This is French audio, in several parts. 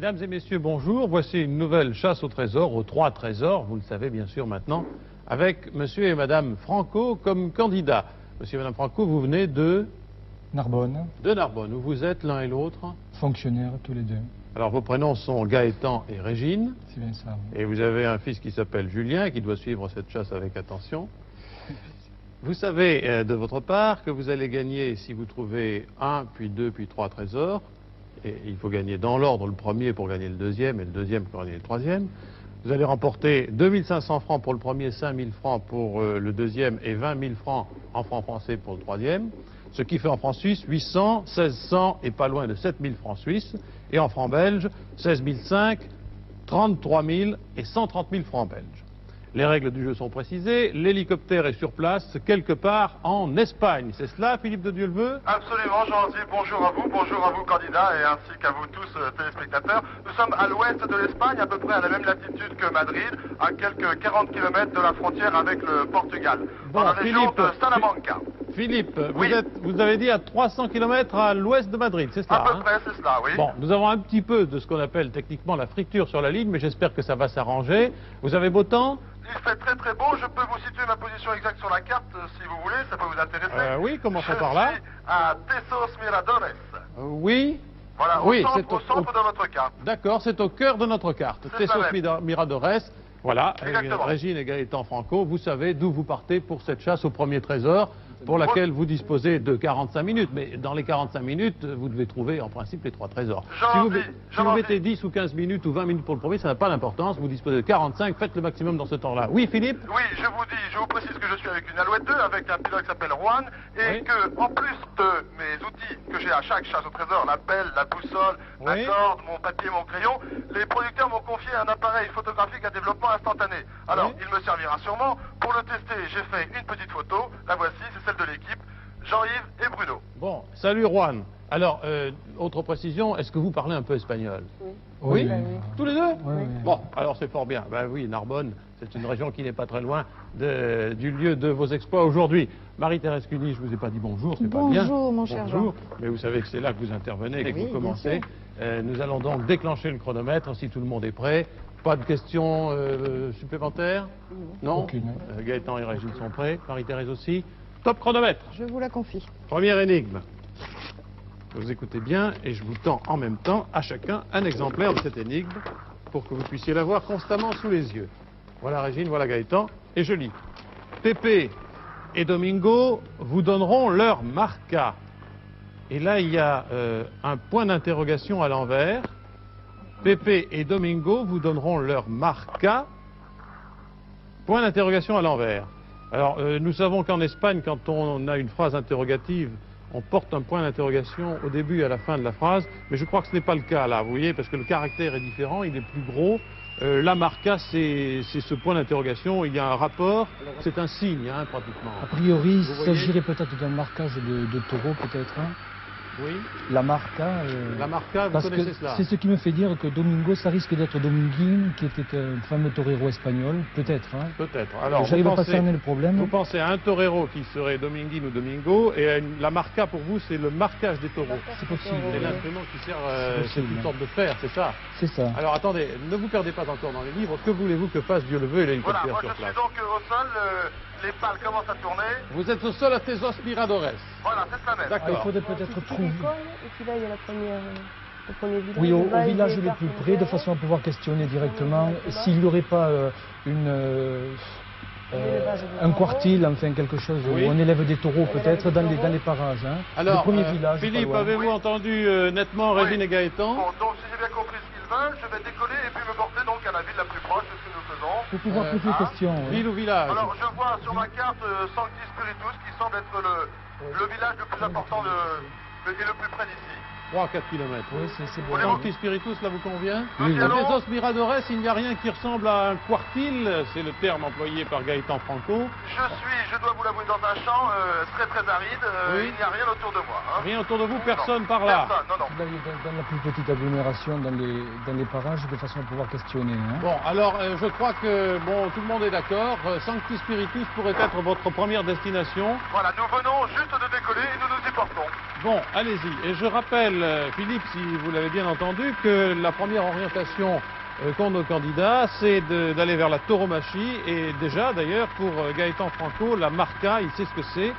Mesdames et messieurs, bonjour. Voici une nouvelle chasse au trésor, aux 3 trésors, vous le savez bien sûr maintenant, avec monsieur et madame Franco comme candidats. Monsieur et madame Franco, vous venez de Narbonne, Narbonne, où vous êtes l'un et l'autre. fonctionnaires tous les deux. Alors vos prénoms sont Gaëtan et Régine, C'est bien ça. Oui. et vous avez un fils qui s'appelle Julien, qui doit suivre cette chasse avec attention. Vous savez de votre part que vous allez gagner, si vous trouvez 1, puis 2, puis 3 trésors, et il faut gagner dans l'ordre le premier pour gagner le deuxième, et le deuxième pour gagner le troisième. Vous allez remporter 2500 francs pour le premier, 5000 francs pour le deuxième, et 20 000 francs en francs français pour le troisième, ce qui fait en francs suisses 800, 1600 et pas loin de 7000 francs suisses, et en francs belges 16 500, 33 000 et 130 000 francs belges. Les règles du jeu sont précisées. L'hélicoptère est sur place, quelque part en Espagne. C'est cela, Philippe de Dieuleveux? Absolument, Jean-Andy. Bonjour à vous candidats, et ainsi qu'à vous tous téléspectateurs. Nous sommes à l'ouest de l'Espagne, à peu près à la même latitude que Madrid, à quelques 40 km de la frontière avec le Portugal, dans la région de Salamanca. Philippe, Oui. vous avez dit à 300 km à l'ouest de Madrid, c'est cela? À peu près, c'est cela, oui. Bon, nous avons un petit peu de ce qu'on appelle techniquement la friture sur la ligne, mais j'espère que ça va s'arranger. Vous avez beau temps? Il fait très très beau. Je peux vous situer ma position exacte sur la carte, si vous voulez, ça peut vous intéresser. Oui, commençons par là. Je suis à Tesos Miradores. Oui. Voilà, Oui, au centre de notre carte. D'accord, c'est au cœur de notre carte. C'est ça Tesos Miradores. Voilà, Exactement. Régine et Gaëtan Franco, vous savez d'où vous partez pour cette chasse au premier trésor, pour laquelle vous disposez de 45 minutes. Mais dans les 45 minutes, vous devez trouver en principe les 3 trésors. Si vous mettez 10 ou 15 minutes ou 20 minutes pour le premier, ça n'a pas d'importance. Vous disposez de 45, faites le maximum dans ce temps-là. Oui, Philippe? Oui, je vous précise que je suis avec une Alouette 2, avec un pilote qui s'appelle Juan, et Oui. que, en plus de mes outils que j'ai à chaque chasse au trésor, la pelle, la boussole, Oui. la corde, mon papier, mon crayon, les producteurs m'ont confié un appareil photographique à développement instantané. Alors, Oui. il me servira sûrement. Pour le tester, j'ai fait une petite photo. La voici, c'est celle de l'équipe, Jean-Yves et Bruno. Bon, salut Juan. Alors, autre précision, est-ce que vous parlez un peu espagnol? Oui. Tous les deux? Oui. Bon, alors c'est fort bien. Ben oui, Narbonne, c'est une région qui n'est pas très loin du lieu de vos exploits aujourd'hui. Marie-Thérèse Cuny, je vous ai pas dit bonjour, c'est pas bien. Bonjour, mon cher Bonjour, mais vous savez que c'est là que vous intervenez et que Oui, vous commencez. bien Nous allons donc déclencher le chronomètre si tout le monde est prêt. Pas de questions supplémentaires? Non. Aucune. Gaëtan et Régine sont prêts, Marie-Thérèse aussi. Top chronomètre. Je vous la confie. Première énigme. Vous écoutez bien et je vous tends en même temps à chacun un exemplaire de cette énigme pour que vous puissiez la voir constamment sous les yeux. Voilà Régine, voilà Gaëtan, et je lis. Pépé et Domingo vous donneront leur marca. Et là, il y a un point d'interrogation à l'envers. Pépé et Domingo vous donneront leur marca. Point d'interrogation à l'envers. Alors, nous savons qu'en Espagne, quand on a une phrase interrogative, on porte un point d'interrogation au début et à la fin de la phrase, mais je crois que ce n'est pas le cas là, vous voyez, parce que le caractère est différent, il est plus gros. La marca, c'est ce point d'interrogation, il y a un rapport, c'est un signe, hein, pratiquement. A priori, il Vous voyez s'agirait peut-être d'un marquage de taureau, peut-être. Hein. Oui, La marca. la marca, vous Parce connaissez que cela? c'est ce qui me fait dire que Domingo, ça risque d'être Dominguin, qui était un fameux torero espagnol, peut-être. Hein. Peut-être. Alors, J'arrive à vous pas pensez, cerner le problème. vous pensez à un torero qui serait Dominguin ou Domingo, et la marca pour vous, c'est le marquage des taureaux. C'est possible. C'est l'instrument qui sert, C'est c'est possible. une sorte de fer, c'est ça? C'est ça. Alors attendez, ne vous perdez pas encore dans les livres. Que voulez-vous que fasse Dieuleveux et Voilà, l'hélicoptère moi sur je suis place? donc au sol, les pales commencent à tourner. Vous êtes au sol à Tesos Miradores. Voilà, c'est ça même. D'accord. Ah, il faudrait peut-être Trouver. trouver. Et puis là, il y a le premier village. Oui, au Valle village des le plus près, de Partenariats. façon à pouvoir questionner directement. S'il n'y aurait pas un quartil, enfin quelque chose Oui. où on élève des taureaux, peut-être dans les parages. Hein. Alors, le premier village. pas Philippe, loin. avez-vous entendu nettement Oui. Régine et Gaëtan? Bon, donc si j'ai bien compris ce qu'ils veulent, je vais décoller et puis me porter donc à la ville la plus proche, c'est ce que nous faisons. Pour pouvoir poser des questions. oui. Ville ou village? Alors je vois sur ma carte Sancti Spiritus qui semble être le village le plus important et le plus près d'ici. 3 à 4 km. Oui, c'est bon. Voulez-vous- Sancti Spiritus, là vous convient? Oui, À allons. Tesos Miradores, il n'y a rien qui ressemble à un quartil, c'est le terme employé par Gaëtan Franco. Je dois vous l'avouer, dans un champ très très aride, Oui. il n'y a rien autour de moi. Hein. Rien autour de vous, Non, personne par là. Personne, non, non. Dans la plus petite agglomération, dans les parages, de façon à pouvoir questionner. Hein. Bon, alors je crois que bon, tout le monde est d'accord. Sancti Spiritus pourrait être votre première destination. Voilà, nous venons juste de décoller et nous nous y portons. Bon, allez-y. Et je rappelle, Philippe, si vous l'avez bien entendu, que la première orientation qu'ont nos candidats, c'est d'aller vers la tauromachie. Et déjà, d'ailleurs, pour Gaëtan Franco, la marca, il sait ce que c'est.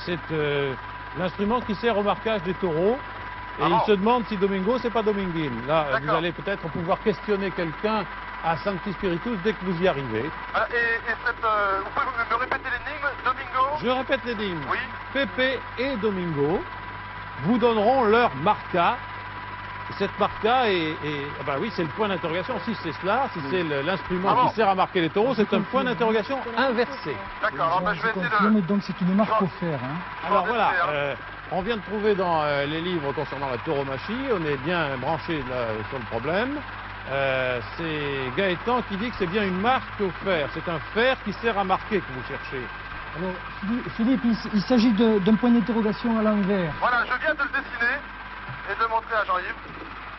C'est l'instrument qui sert au marquage des taureaux. Et il se demande si Domingo, c'est pas Dominguin. Là, vous allez peut-être pouvoir questionner quelqu'un à Sancti Spiritus dès que vous y arrivez. Vous pouvez me répéter l'énigme, Domingo? Je répète l'énigme. Oui. Pepe et Domingo vous donneront leur marca. Cette marca est ah bah oui, c'est le point d'interrogation. Si c'est cela, si c'est l'instrument qui sert à marquer les taureaux, c'est un point d'interrogation inversé. D'accord, je vais essayer de... Donc c'est une marque offerte. Hein. Alors voilà, on vient de trouver dans les livres concernant la tauromachie, on est bien branché sur le problème. C'est Gaëtan qui dit que c'est bien une marque au fer. C'est un fer qui sert à marquer que vous cherchez. Alors, Philippe, il s'agit d'un point d'interrogation à l'envers. Voilà, je viens de le dessiner et de le montrer à Jean-Yves.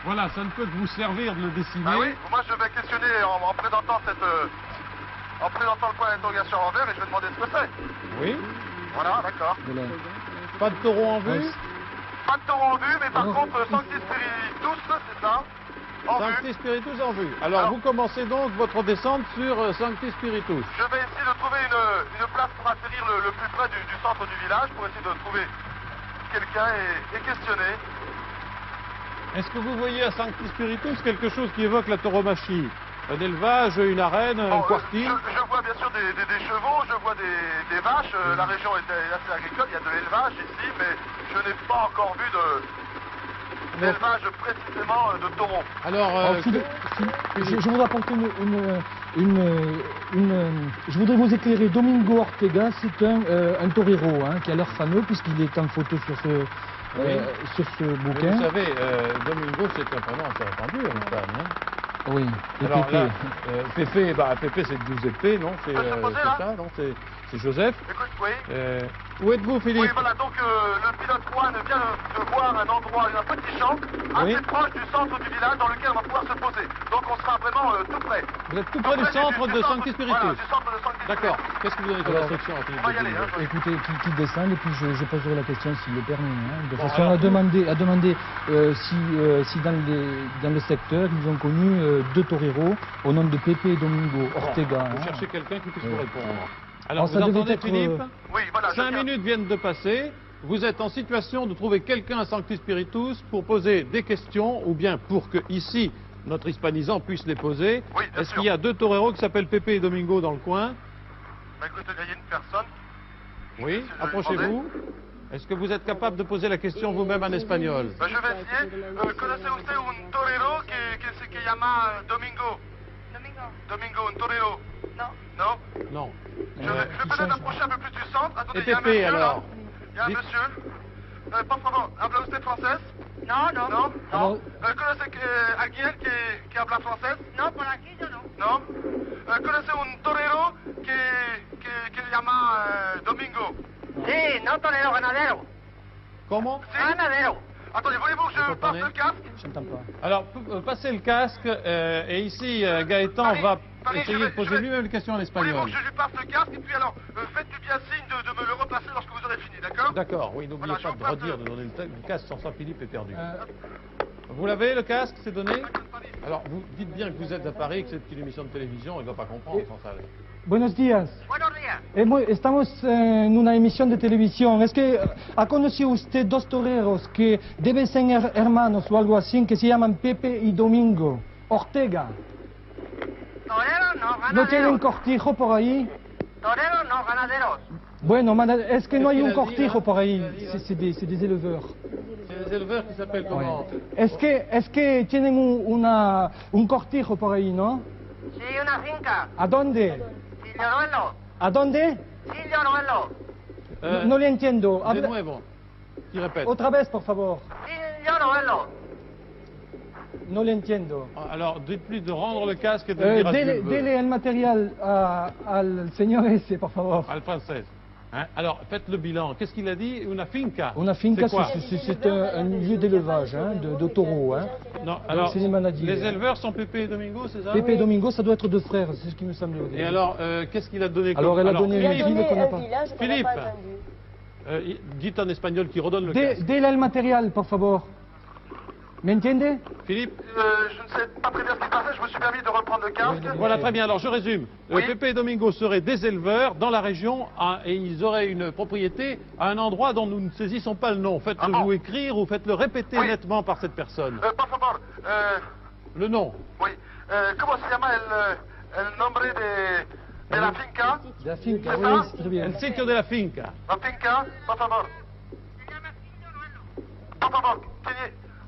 Voilà, ça ne peut que vous servir de le dessiner. Ah oui, moi je vais questionner en présentant le point d'interrogation à l'envers et je vais demander ce que c'est. Oui. Voilà, d'accord. Pas de taureau en vue? Pas de taureau en vue, mais par contre, Sancti Spiritus, c'est ça? Sancti Spiritus en vue. Alors, vous commencez donc votre descente sur Sancti Spiritus. Je vais essayer de trouver une place pour atterrir le plus près du centre du village, pour essayer de trouver quelqu'un et questionner. Est-ce que vous voyez à Sancti Spiritus quelque chose qui évoque la tauromachie? Un élevage, une arène, un quartier? Je vois bien sûr des chevaux, je vois des vaches. La région est assez agricole, il y a de l'élevage ici, mais je n'ai pas encore vu d'élevage précisément de taureaux. Alors, je voudrais apporter je voudrais vous éclairer. Domingo Ortega, c'est un torero qui a l'air fameux puisqu'il est en photo sur ce bouquin. Vous savez, Domingo, c'est un prénom assez répandu en Espagne. Hein. Oui, et alors Pépé. Là, Pépé c'est Giuseppe, non? C'est ça, non? C'est Joseph. Écoute, oui. Où êtes-vous, Philippe? Oui, voilà, donc le pilote Juan vient de voir un endroit, un petit champ, assez proche du centre du village dans lequel on va pouvoir se poser. Donc on sera vraiment tout près. Vous êtes tout près du centre de Sancti Spiritus? Voilà, du centre de Sancti Spiritus. D'accord. Qu'est-ce que vous donnez comme instruction à Philippe? On va y aller, hein. Écoutez, qu'il descende et puis je poserai la question s'il le permet. De façon à demander si dans le secteur ils ont connu deux toreros au nom de Pepe et Domingo Ortega. Vous cherchez quelqu'un qui puisse vous répondre. Alors, vous entendez, Philippe? Oui, voilà. 5 minutes viennent de passer. Vous êtes en situation de trouver quelqu'un à Sancti Spiritus pour poser des questions, ou bien pour que, ici, notre hispanisant puisse les poser. Oui, bien Est-ce sûr. qu'il y a deux toreros qui s'appellent Pepe et Domingo dans le coin? Bah, écoutez, il y a une personne. Oui, approchez-vous. Est-ce que vous êtes capable de poser la question vous-même en espagnol? Bah, je vais essayer. ¿Conoce usted un torero que se llama Domingo? Domingo, un torero? Non. Non. Je vais peut-être approcher un peu plus du centre. Attendez, Et il y a un Pépé, monsieur, alors? là. Il y a un monsieur. Por favor, ¿habla usted francés? No. Non. ¿Conoce alguien que habla francés? No, por aquí yo no. Non. ¿Conoce un torero que se llama Domingo? Sí, no torero, ganadero. Comment? Si. Ganadero. Attendez, voulez-vous que je passe le casque? J'entends pas. Alors, passez le casque, et ici, Gaëtan va essayer de poser lui-même une question en Voulez-vous espagnol. que je lui passe le casque et puis alors, faites-du bien signe de me le repasser lorsque vous aurez fini, d'accord? D'accord, oui, n'oubliez Voilà, pas je de vous passe redire, de donner le casque, sans ça Philippe est perdu. Euh, Vous l'avez, le casque, c'est donné? Alors, vous dites bien que vous êtes à Paris, que c'est une émission de télévision, il ne va pas comprendre sans ça. Buenos días. Buenos días. Estamos en una emisión de televisión. Es que ha conocido usted dos toreros que deben ser hermanos o algo así, que se llaman Pepe y Domingo Ortega. Toreros no, ¿No tienen ganaderos. cortijo por ahí? Toreros no, ganaderos. Bueno, es que no hay Qu'est-ce un qu'il a dit, cortijo hein? por ahí. C'est des éleveurs. C'est les éleveurs qui s'appellent comment? Es que tienen un cortijo por ahí, ¿no? Sí, una finca. ¿A dónde? Silloruelo. ¿A dónde? Silloruelo. No le entiendo. De nuevo. Qui répète. Otra vez, por favor. Silloruelo. No le entiendo. Alors, dites-lui de rendre le casque et de le dire à Dele el material al señor ese, por favor. le français. Hein? Alors, faites le bilan. Qu'est-ce qu'il a dit? Una finca. Una finca, C'est quoi? c'est un lieu d'élevage, de taureaux. Non, alors, c'est les maladies. les éleveurs sont Pépé et Domingo, c'est ça? Pepe et Domingo, ça doit être deux frères, c'est ce qui me semble. Et alors, qu'est-ce qu'il a donné comme... Alors, elle a donné Philippe, la ville qu'on n'a pas. Un village qu'on n'a Philippe. pas entendu. Dites en espagnol qui redonne le casque. Dele el material, por favor. ¿Me entiende? Philippe? Je ne sais pas très bien ce qui se passait, je me suis permis de reprendre le casque. Voilà, très bien. Alors, je résume. Oui. Pepe et Domingo seraient des éleveurs dans la région et ils auraient une propriété à un endroit dont nous ne saisissons pas le nom. Faites-le vous écrire ou faites-le répéter Oui. nettement par cette personne. Por favor, Le nom. oui. ¿Cómo se llama el nombre de la finca? La finca, C'est oui, ça? c'est très bien. El sitio de la finca. La finca, por favor. Por favor,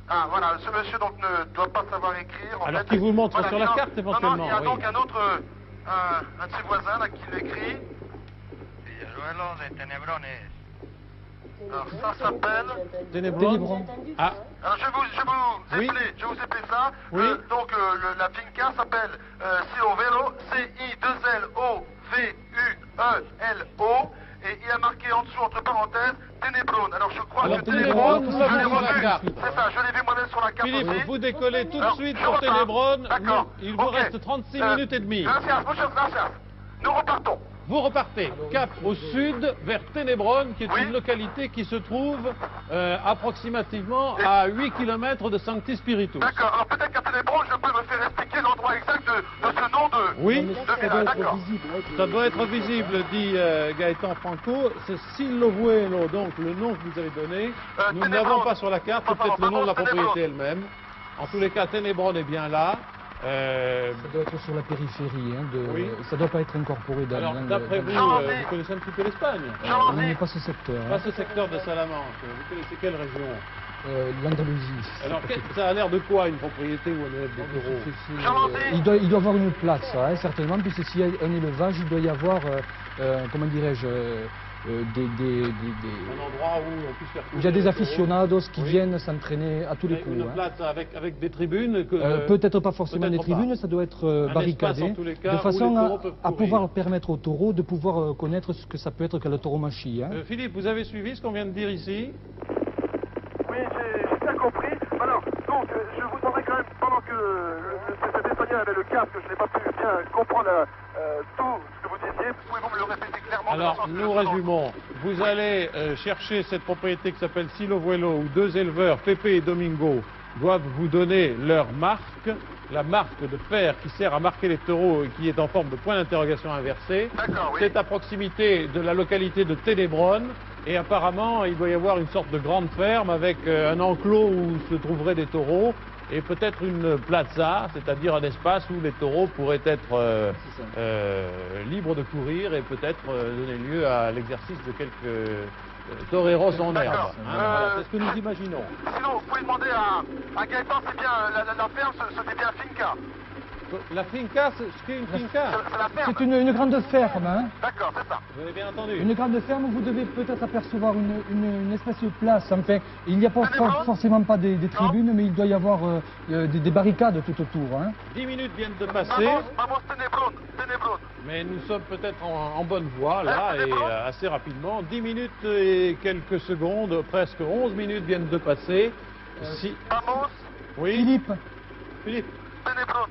ah, voilà, ce monsieur donc ne doit pas savoir écrire. En Alors fait. qu'il vous montre Voilà, sur la non, carte éventuellement. Non, il y a oui. donc un autre, un de ses voisins là qui l'écrit. Pilluelo de Tenebrones. Alors ça s'appelle. Ténébron. Ah, Alors je vous Oui. éplais ça. Oui. Donc la finca s'appelle Silovelo, C-I-2-L-O-V-U-E-L-O. Et il y a marqué en dessous, entre parenthèses, Ténébron. Alors je crois Alors, que Ténébron, Ténébron, nous je l'avons l'ai sur la revu. carte. C'est ça, je l'ai vu moi-même sur la carte Philippe, aussi. vous décollez tout de Alors, suite je pour repars. Ténébron. D'accord. Il vous Ok. reste 36 minutes et demie. Gracias, muchas gracias. Nous repartons. Vous repartez cap au sud vers Ténébron, qui est Oui. une localité qui se trouve approximativement à 8 km de Sancti Spiritus. D'accord, alors peut-être qu'à Ténébron, je peux me faire expliquer l'endroit exact de ce nom de... Oui, de village, d'accord. ça doit être visible, dit Gaëtan Franco. C'est Silovuelo, donc le nom que vous avez donné. Nous ne Ténébron. l'avons pas sur la carte, c'est peut-être le nom de la Ténébron. propriété elle-même. En tous les cas, Ténébron est bien là. Ça doit être sur la périphérie, hein, Oui. ça doit pas être incorporé dans... Alors, dans le- d'après vous, Non, vous mais- connaissez un petit peu l'Espagne. on n'est pas ce secteur, Pas hein. ce secteur de Salamanque. Vous connaissez quelle région? L'Andalousie. Alors, ça a l'air de quoi, une propriété où on élève des taureaux? Il doit avoir une place, hein, certainement, puisque s'il y a un élevage, il doit y avoir, comment dirais-je, Un endroit où on puisse faire il y a des courir les taureaux. aficionados qui Oui. viennent s'entraîner à tous les Avec coups. une hein. place avec des tribunes que, Peut-être pas forcément des peut-être pas. tribunes, ça doit être Un barricadé, espace, en tous les cas, de où façon les taureaux peuvent à courir. pouvoir permettre aux taureaux de pouvoir connaître ce que ça peut être que le tauromachi. Hein. Philippe, vous avez suivi ce qu'on vient de dire ici? Oui, j'ai bien compris. Alors, donc, je vous demanderai quand même, pendant que cet Espagnol avait le casque, je n'ai pas pu bien comprendre tout ce que vous disiez. Pouvez-vous me le répéter clairement? de Alors, façon à ce que nous je comprenne? résumons. Vous allez chercher cette propriété qui s'appelle Silovuelo, où deux éleveurs, Pepe et Domingo, doivent vous donner leur marque, la marque de fer qui sert à marquer les taureaux et qui est en forme de point d'interrogation inversé. D'accord, oui. C'est à proximité de la localité de Ténébron. Et apparemment, il doit y avoir une sorte de grande ferme avec un enclos où se trouveraient des taureaux et peut-être une plaza, c'est-à-dire un espace où les taureaux pourraient être libres de courir et peut-être donner lieu à l'exercice de quelques toreros en herbe. D'accord. Voilà, c'est ce que nous imaginons. Sinon, vous pouvez demander à Gaëtan, c'est bien, la ferme, c'est bien finca. La finca, ce qu'est une finca? C'est la ferme. C'est une grande ferme, hein. D'accord, c'est ça. Vous avez bien entendu? Une grande ferme, vous devez peut-être apercevoir une espèce de place. Enfin, il n'y a pas forcément pas des tribunes, mais il doit y avoir des barricades tout autour. Hein. 10 minutes viennent de passer, Vamos, Ténébron. mais nous sommes peut-être en bonne voie là et assez rapidement. 10 minutes et quelques secondes, presque 11 minutes viennent de passer. Si... Vamos, Oui, Philippe, Philippe, Ténébron.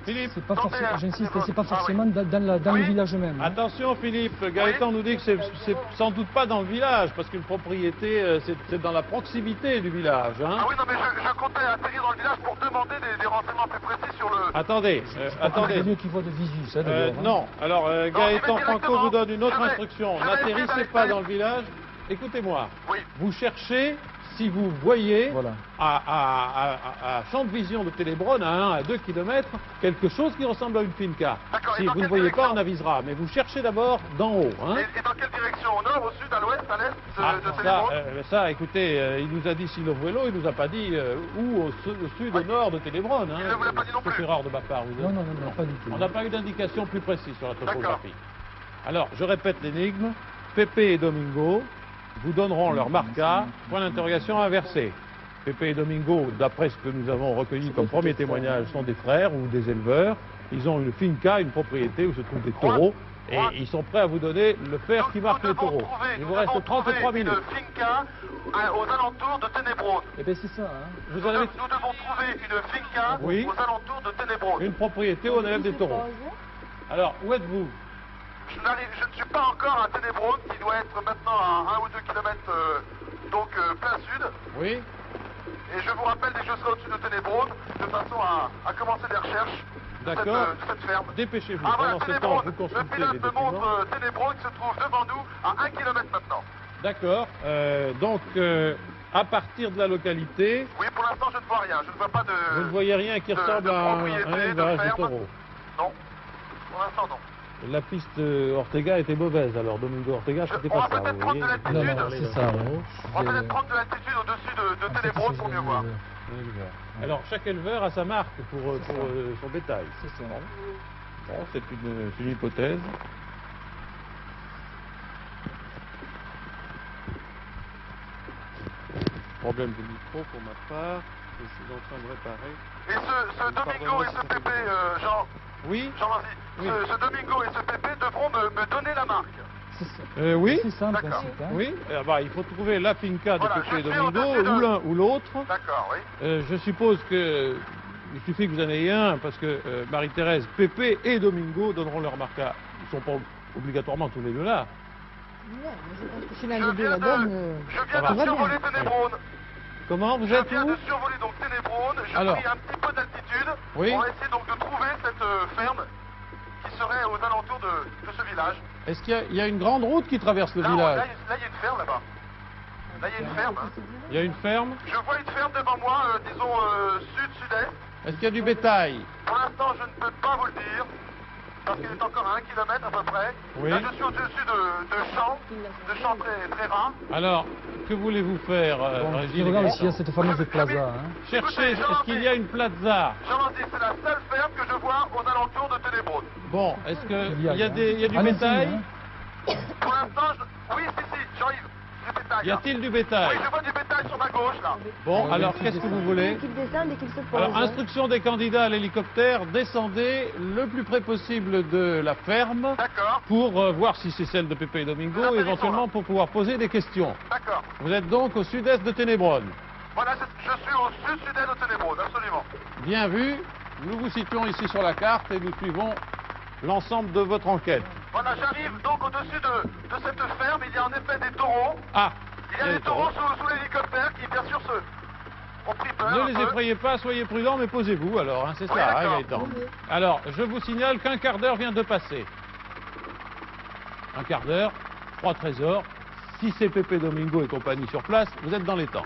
Philippe. c'est pas forcément, j'insiste, c'est pas Ah oui. forcément dans Oui. le village même. Hein. Attention Philippe, Gaëtan nous dit que c'est sans doute pas dans le village, parce qu'une propriété, c'est dans la proximité du village. Hein. Ah oui, non, mais je comptais atterrir dans le village pour demander des renseignements plus précis sur le... Attendez, C'est mieux qu'il voit de visu, ça, d'abord. hein. non, alors je vais Gaëtan Franco directement. vous donne une autre Je vais- instruction. je vais essayer N'atterrissez d'aller pas faire- dans le village. Écoutez-moi, Oui. vous cherchez, si vous voyez, Voilà. à champ de vision de Ténébron, à 1 à 2 km, quelque chose qui ressemble à une finca. D'accord, et Si dans vous ne quelle voyez pas, direction on avisera. Mais vous cherchez d'abord d'en haut. Hein. Et dans quelle direction? Au nord, au sud, à l'ouest, à l'est de Ténébron? Ça, écoutez, il nous a dit Silovuelo, il nous a pas dit où, au sud, au nord de Ténébron. Hein. Il ne vous l'a pas dit non plus. C'est erreur de ma part. Vous Non, pas du tout. On n'a pas eu d'indication plus précise sur la D'accord. topographie. Alors, je répète l'énigme. Pepe et Domingo vous donneront leur marca, point d'interrogation inversé. Pepe et Domingo, d'après ce que nous avons recueilli comme premier témoignage, sont des frères ou des éleveurs. Ils ont une finca, une propriété où se trouvent des taureaux. Et ils sont prêts à vous donner le fer qui marque les taureaux. Il vous reste 33 minutes. Une finca aux alentours de Ténébron. Eh bien, c'est ça. Hein. Vous Nous avez devons trouver une finca Oui. aux alentours de Ténébron. une propriété où on élève des taureaux. Alors, où êtes-vous? je ne suis pas encore à Tenebrone, qui doit être maintenant à 1 ou 2 kilomètres, donc plein sud. Oui. Et je vous rappelle dès que je serai au-dessus de Tenebrone, de façon à commencer des recherches de D'accord. cette ferme. Dépêchez-vous. Ah voilà, Pendant ce temps, Tenebrone. vous Le consultez pilote les me documents. montre Tenebrone qui se trouve devant nous à 1 kilomètre maintenant. D'accord. Donc, à partir de la localité, Oui, pour l'instant, je ne vois rien. Je ne vois pas de... vous ne voyez rien qui de ressemble à propriété, un de élevage de ferme. taureaux. Non. Pour l'instant, non. La piste Ortega était mauvaise, alors Domingo Ortega, c'était on pas va ça. peut-être vous prendre voyez. de Non, l'altitude. non, c'est ça. ouais. On va peut-être prendre de l'altitude au-dessus de Tenebrone pour mieux voir. Alors, chaque éleveur a sa marque pour ça. son bétail. C'est ça. Bon, c'est une hypothèse. Problème de micro pour ma part, que je suis en train de réparer. Et ce Domingo et ce Pépé, Jean, Oui. Jean-Vas-y, Oui. ce Domingo et ce Pépé devront me donner la marque. C'est ça. Oui. C'est ça en D'accord. principe. hein. Oui. Il faut trouver la finca de Voilà, Pépé et je suis Domingo, au-dessus de- ou l'un ou l'autre. D'accord, oui. Je suppose que il suffit que vous en ayez un, parce que Marie-Thérèse, Pépé et Domingo donneront leur marque à... Ils ne sont pas obligatoirement tous les deux là. Non, moi, je pense que si Je l'un des deux viens la donne, je ça viens va. de survoler Oui. Tenebrone. Comment vous Je êtes viens où de survoler donc Tenebrone. Je Alors. pris un petit peu d'altitude. Oui. On va essayer donc de trouver cette ferme qui serait aux alentours de ce village. Est-ce qu'il y a une grande route qui traverse le Là, village? là, il y a une ferme là-bas. Là, il y a une ferme. hein. Il y a une ferme? Je vois une ferme devant moi, disons sud-sud-est. Est-ce qu'il y a du bétail? Pour l'instant, je ne peux pas vous le dire, parce qu'il est encore à 1 kilomètre à peu près. Oui. Là, je suis au-dessus de champs très, très ras. Alors, que voulez-vous faire, Bon, je Régine? regarde s'il y a cette fameuse plaza. hein. Cherchez, est-ce qu'il y a une plaza? Jean-Marc, c'est la seule ferme que je vois aux alentours de Tenebrone. Bon, est-ce qu'il y a hein. du Allez-y, bétail? hein. Pour l'instant, oui, si, j'arrive. Du bétail. Y là. a-t-il du Oui, bétail? je vois du bétail sur ma gauche, là. Bon, Ah, alors oui, qu'est-ce que vous et voulez? qu'il descende et qu'il se pose. Alors, hein. instruction des candidats à l'hélicoptère, descendez le plus près possible de la ferme D'accord, pour voir si c'est celle de Pépé et Domingo, Ah, et ils éventuellement sont là. pour pouvoir poser des questions. d'accord. Vous êtes donc au sud-est de Tenebrone. Voilà, je suis au sud-sud-est de Tenebrone, absolument. Bien vu, nous vous situons ici sur la carte et nous suivons l'ensemble de votre enquête. Voilà, j'arrive donc au-dessus de cette ferme. Il y a en effet des taureaux. Ah, Il y a des taureaux sous l'hélicoptère qui, bien sûr, ont pris peur. ne un les peu. effrayez pas, soyez prudents, mais posez-vous alors, hein, c'est Oui, ça, hein, d'accord. Gaëtan. Alors, je vous signale qu'un quart d'heure vient de passer. Un quart d'heure, 3 trésors. Si c'est Pépé Domingo et compagnie sur place, vous êtes dans les temps.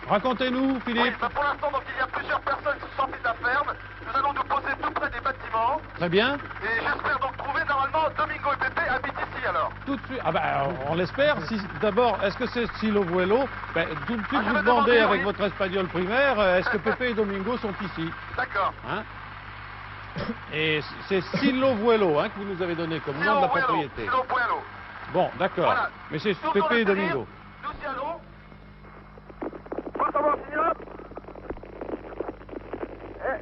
Racontez-nous, Oui, Philippe. bah pour l'instant, donc, il y a plusieurs personnes qui sont sorties de la ferme. Nous allons nous poser tout près des bâtiments. Très bien. Et j'espère donc trouver, normalement, Domingo et Pépé habitent ici, alors. Tout de suite. Ah ben, on l'espère. Si, d'abord, est-ce que c'est Silo Vuelo? Ben, tout de suite, Ah, je vous vais demandez demander, avec oui. votre espagnol primaire, est-ce que Pépé et Domingo sont ici? D'accord. Hein? Et c'est Silo Vuelo hein, que vous nous avez donné comme nom de la propriété. Silo Vuelo. Bon, d'accord. Voilà. Mais c'est Tout Pépé et dans le Domingo. Nous y allons. Faut savoir, signal.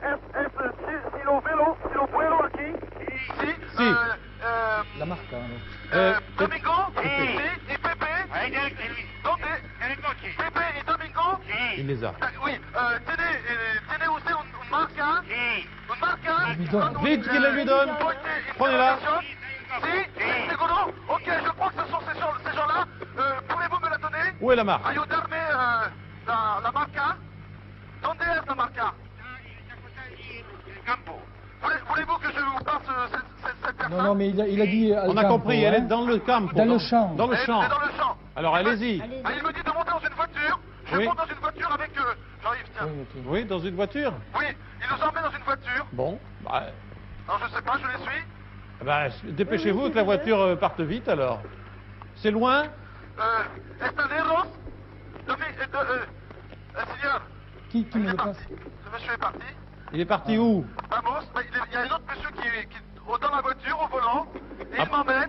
Est-ce Silo Vuelo aqui? Si. La marque. hein, Domingo Pépé. Si, et Pépé. Ahí tiene Luis. Donc, En el coche. Pépé et Domingo. Sí. Il les a. Oui, tenez aussi une marca. Sí. Une marca. Lui donne. Vite, qu'il la lui donne. Prenez-la. Si, Segundo. Ok, je crois que ce sont ces gens-là. Pouvez-vous me la donner? Où est la marque? Ayudarme la marca. Donde es la marca? Esa cosa allí en el campo. Voulez-vous que je vous passe cette personne? Non, non, mais il a dit. On a compris, elle est dans le camp. Dans le champ. Dans le Elle champ. est dans le champ. Alors allez-y. Allez-y. Ah, il me dit de monter dans une voiture. Je Oui. monte dans une voiture avec Jean-Yves, tiens. Oui, ok. Oui, dans une voiture. Oui, il nous emmène dans une voiture. Bon. Bah, Alors je sais pas, je les suis. dépêchez-vous que la voiture parte vite alors. C'est loin? Estaderos. Seigneur, Qui il me est le passe? parti. Ce monsieur est parti. Il est parti où? Vamos. Il y a un autre monsieur qui est dans la voiture, au volant. Et Ah. il m'emmène.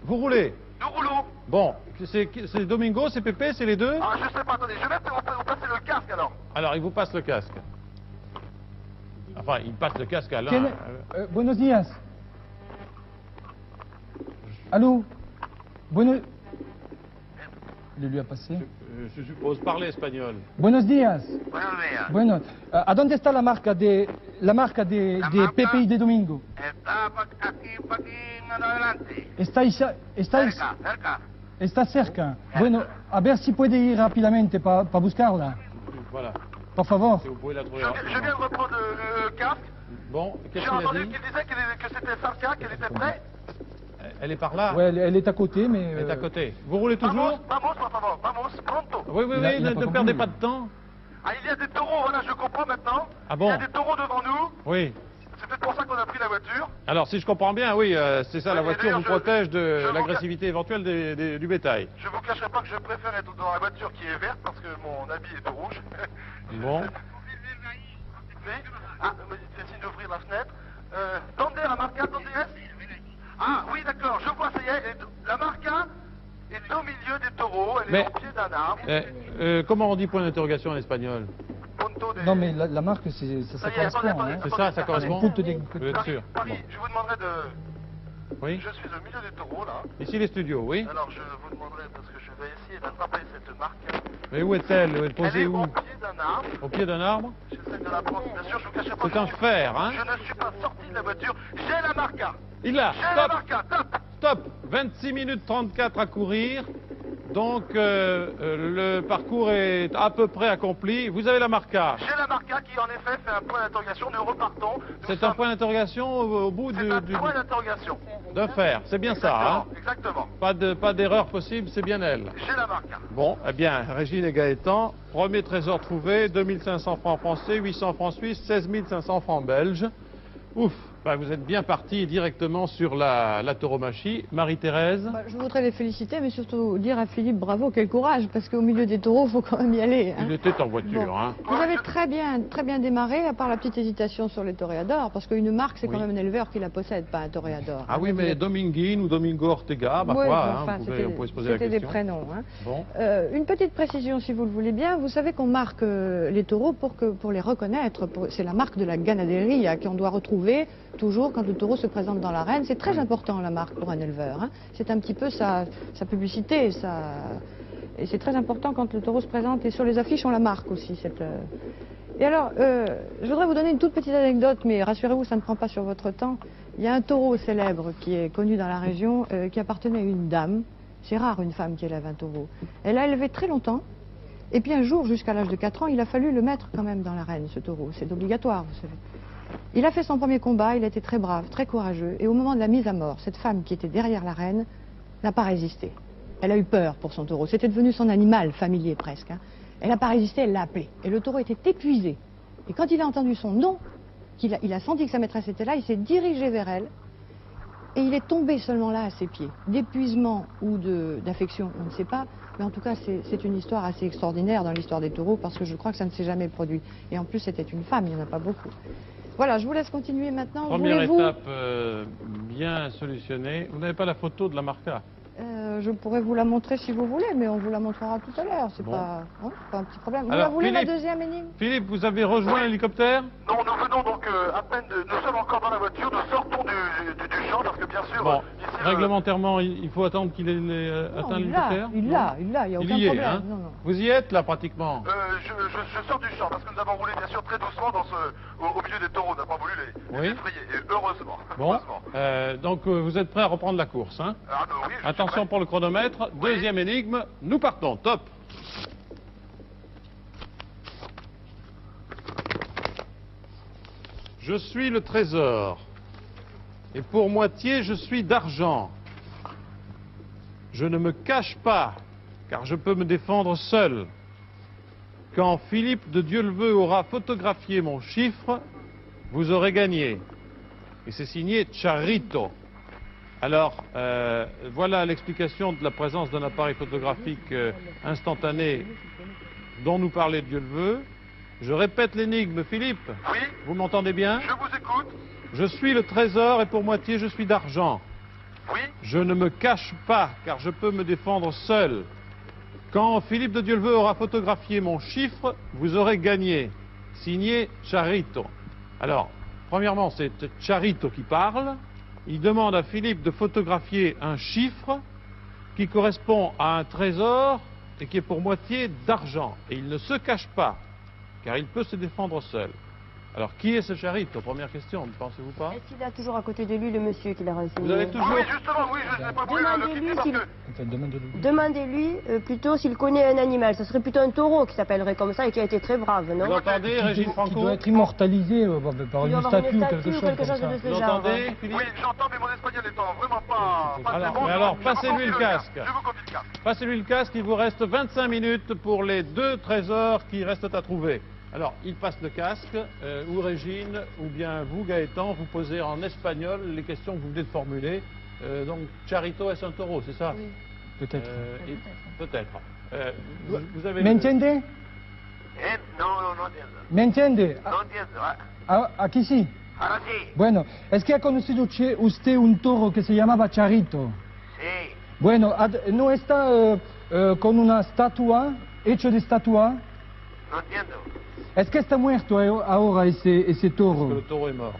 Vous roulez? Nous roulons. Bon, c'est Domingo, c'est Pépé, c'est les deux? Ah, je sais pas, attendez. Je vais vous passer le casque alors. Alors, il vous passe le casque. Enfin, il passe le casque à l'un. Tiene- buenos días. Allô? Bueno... Il lui a passé. Je suppose, parler espagnol. Buenos días. Buenos días. Bueno, ¿a dónde está la marca de La marca- Pepe y de Domingo? Está aquí, adelante. Está cerca. Bueno, a ver si puede ir rápidamente para buscarla. Voilà. Por favor. Si vous pouvez la trouver Je rapidement. viens de reprendre le casque. Bon, qu'est-ce J'ai qu'il a entendu dit? qu'il disait que c'était Sarka, qu'elle était prête. Elle est par là. Ouais, elle est à côté, mais... Elle est à côté. Vous roulez Vamos, toujours? vamos, por favor, vamos, pronto. Oui, oui, Il a oui, pas ne compris, perdez lui. pas de temps. Ah, il y a des taureaux, voilà, je comprends maintenant. Ah bon? Il y a des taureaux devant nous. Oui. C'est peut-être pour ça qu'on a pris la voiture. Alors, si je comprends bien, oui, c'est ça, Oui, la et voiture d'ailleurs, vous protège de je- l'agressivité éventuelle du bétail. Je vous cacherai pas que je préfère être dans la voiture qui est verte parce que mon habit est tout rouge. Bon. Oui. Ah, c'est signe d'ouvrir la fenêtre. Tendez la marca, tendez. Ah, oui, d'accord, je vois, ça y est. La marca est au milieu des taureaux, elle Mais- est au pied d'un arbre. Comment on dit point d'interrogation en espagnol? Ponto des... Non, mais la marque, ça Ça y est, attendez, correspond. attendez, Hein. C'est ça, ça correspond? Punto de- Vous êtes sûr? Paris, Bon. je vous demanderai de... Oui. Je suis au milieu des taureaux, là. Ici les studios, oui. Alors, je vous demanderai, parce que je vais essayer d'attraper cette marque. Mais où est-elle? Elle est Elle posée est où? au pied d'un arbre. Au pied d'un arbre? J'essaie de la prendre, bien sûr, je vous cacherai pas. C'est que un je suis- fer, hein? Je ne suis pas sorti de la voiture. J'ai la marca. Il l'a. J'ai la Stop! marca, top. Stop! 26 minutes 34 à courir. Donc, le parcours est à peu près accompli. Vous avez la marca. J'ai la marca qui, en effet, fait un point d'interrogation. Nous repartons. C'est un point d'interrogation au bout C'est un point d'interrogation. de fer. C'est bien ça, hein? Exactement. Pas d'erreur possible, c'est bien elle. J'ai la marca. Bon, eh bien, Régine et Gaëtan, premier trésor trouvé, 2500 francs français, 800 francs suisses, 16 500 francs belges. Ouf, ben, vous êtes bien parti directement sur la tauromachie. Marie-Thérèse? Bah, je voudrais les féliciter, mais surtout dire à Philippe bravo, quel courage, parce qu'au milieu des taureaux, il faut quand même y aller. Hein. Il était en voiture, Bon. hein? Vous avez très bien démarré, à part la petite hésitation sur les toréadors, parce qu'une marque, c'est Oui. quand même un éleveur qui la possède, pas un toréador. Ah oui, Vous mais êtes- Dominguine ou Domingo Ortega, bah Ouais, quoi, bon, hein, enfin, on pouvait se poser la c'était des question. prénoms. Hein. Bon. Une petite précision, si vous le voulez bien. Vous savez qu'on marque les taureaux pour les reconnaître. C'est la marque de la ganaderia qu'on doit retrouver toujours quand le taureau se présente dans l'arène. C'est très important, la marque, pour un éleveur. Hein. C'est un petit peu sa publicité. Et c'est très important quand le taureau se présente. Et sur les affiches, on la marque aussi. Et alors, je voudrais vous donner une toute petite anecdote, mais rassurez-vous, ça ne prend pas sur votre temps. Il y a un taureau célèbre qui est connu dans la région, qui appartenait à une dame. C'est rare une femme qui élève un taureau. Elle a élevé très longtemps. Et puis un jour, jusqu'à l'âge de 4 ans, il a fallu le mettre quand même dans l'arène, ce taureau. C'est obligatoire, vous savez. Il a fait son premier combat, il a été très brave, très courageux. Et au moment de la mise à mort, cette femme qui était derrière l'arène n'a pas résisté. Elle a eu peur pour son taureau. C'était devenu son animal familier presque. Hein. Elle n'a pas résisté, elle l'a appelé. Et le taureau était épuisé. Et quand il a entendu son nom, il a senti que sa maîtresse était là, il s'est dirigé vers elle. Et il est tombé seulement là à ses pieds. D'épuisement ou d'affection, on ne sait pas. Mais en tout cas, c'est une histoire assez extraordinaire dans l'histoire des taureaux parce que je crois que ça ne s'est jamais produit. Et en plus, c'était une femme, il n'y en a pas beaucoup. Voilà, je vous laisse continuer maintenant. Première Voulez-vous- étape bien solutionnée. Vous n'avez pas la photo de la marca? Je pourrais vous la montrer si vous voulez, mais on vous la montrera tout à l'heure. C'est Bon. pas un petit problème. Vous Alors, la voulez, la Philippe. deuxième énigme? Philippe, vous avez rejoint l'hélicoptère? Non, nous venons donc à peine nous sommes encore dans la voiture, nous sortons du champ parce que bien sûr, Bon, ici, réglementairement, il faut attendre qu'il ait Non, atteint il l'a, l'hélicoptère? il l'a, il n'y a aucun Il y est, problème. hein? Non, non. Vous y êtes là pratiquement? je sors du champ parce que nous avons roulé bien sûr très doucement au milieu des taureaux, on n'a pas voulu les Oui. effrayer, et heureusement. Bon, heureusement. donc vous êtes prêt à reprendre la course, hein? Ah, non, oui, je suis Attention prêt. pour le chronomètre. Deuxième énigme, nous partons. Top. Je suis le trésor, et pour moitié je suis d'argent. Je ne me cache pas, car je peux me défendre seul. Quand Philippe de Dieuleveux aura photographié mon chiffre, vous aurez gagné. Et c'est signé Charito. Alors, voilà l'explication de la présence d'un appareil photographique instantané dont nous parlait Dieuleveux. Je répète l'énigme, Philippe. Oui, Vous m'entendez bien? je vous écoute. Je suis le trésor et pour moitié je suis d'argent. Oui, Je ne me cache pas car je peux me défendre seul. Quand Philippe de Dieuleveux aura photographié mon chiffre, vous aurez gagné. Signé Charito. Alors, premièrement, c'est Charito qui parle. Il demande à Philippe de photographier un chiffre qui correspond à un trésor et qui est pour moitié d'argent. Et il ne se cache pas, car il peut se défendre seul. Alors, qui est ce Charito? Première question, ne pensez-vous pas? Est-ce qu'il a toujours à côté de lui le monsieur qui l'a renseigné? Vous avez Ah toujours... oui, justement, oui, je n'ai pas voulu le Demandez-lui quitter parce s'il- que... Enfin, demande-lui. Demandez-lui plutôt s'il connaît un animal. Ce serait plutôt un taureau qui s'appellerait comme ça et qui a été très brave, non? Vous entendez, Régine Qui Franco? doit être immortalisé par Il doit une avoir statue ou quelque chose de comme ça. ce Vous genre. entendez, Philippe? Oui, j'entends, mais mon espagnol étant vraiment pas Alors, très bon, mais alors, je vous passez-lui confie le casque. Je vous confie le casque. Passez-lui le casque, il vous reste 25 minutes pour les 2 trésors qui restent à trouver. Alors, il passe le casque, ou Régine, ou bien vous, Gaëtan, vous posez en espagnol les questions que vous venez de formuler. Donc, Charito est un taureau, c'est ça? Oui. Peut-être. Peut-être. Vous avez... ¿Me entiende? No, no entiendo. ¿Me entiende? No entiendo. Aquí sí. Ahora sí. Bueno, es que ha conocido usted un toro que se llamaba Charito. Sí. Bueno, ¿no está con una estatua, hecho de estatua? No entiendo. Es que está muerto ahora ese Parce que le toro. taureau est mort.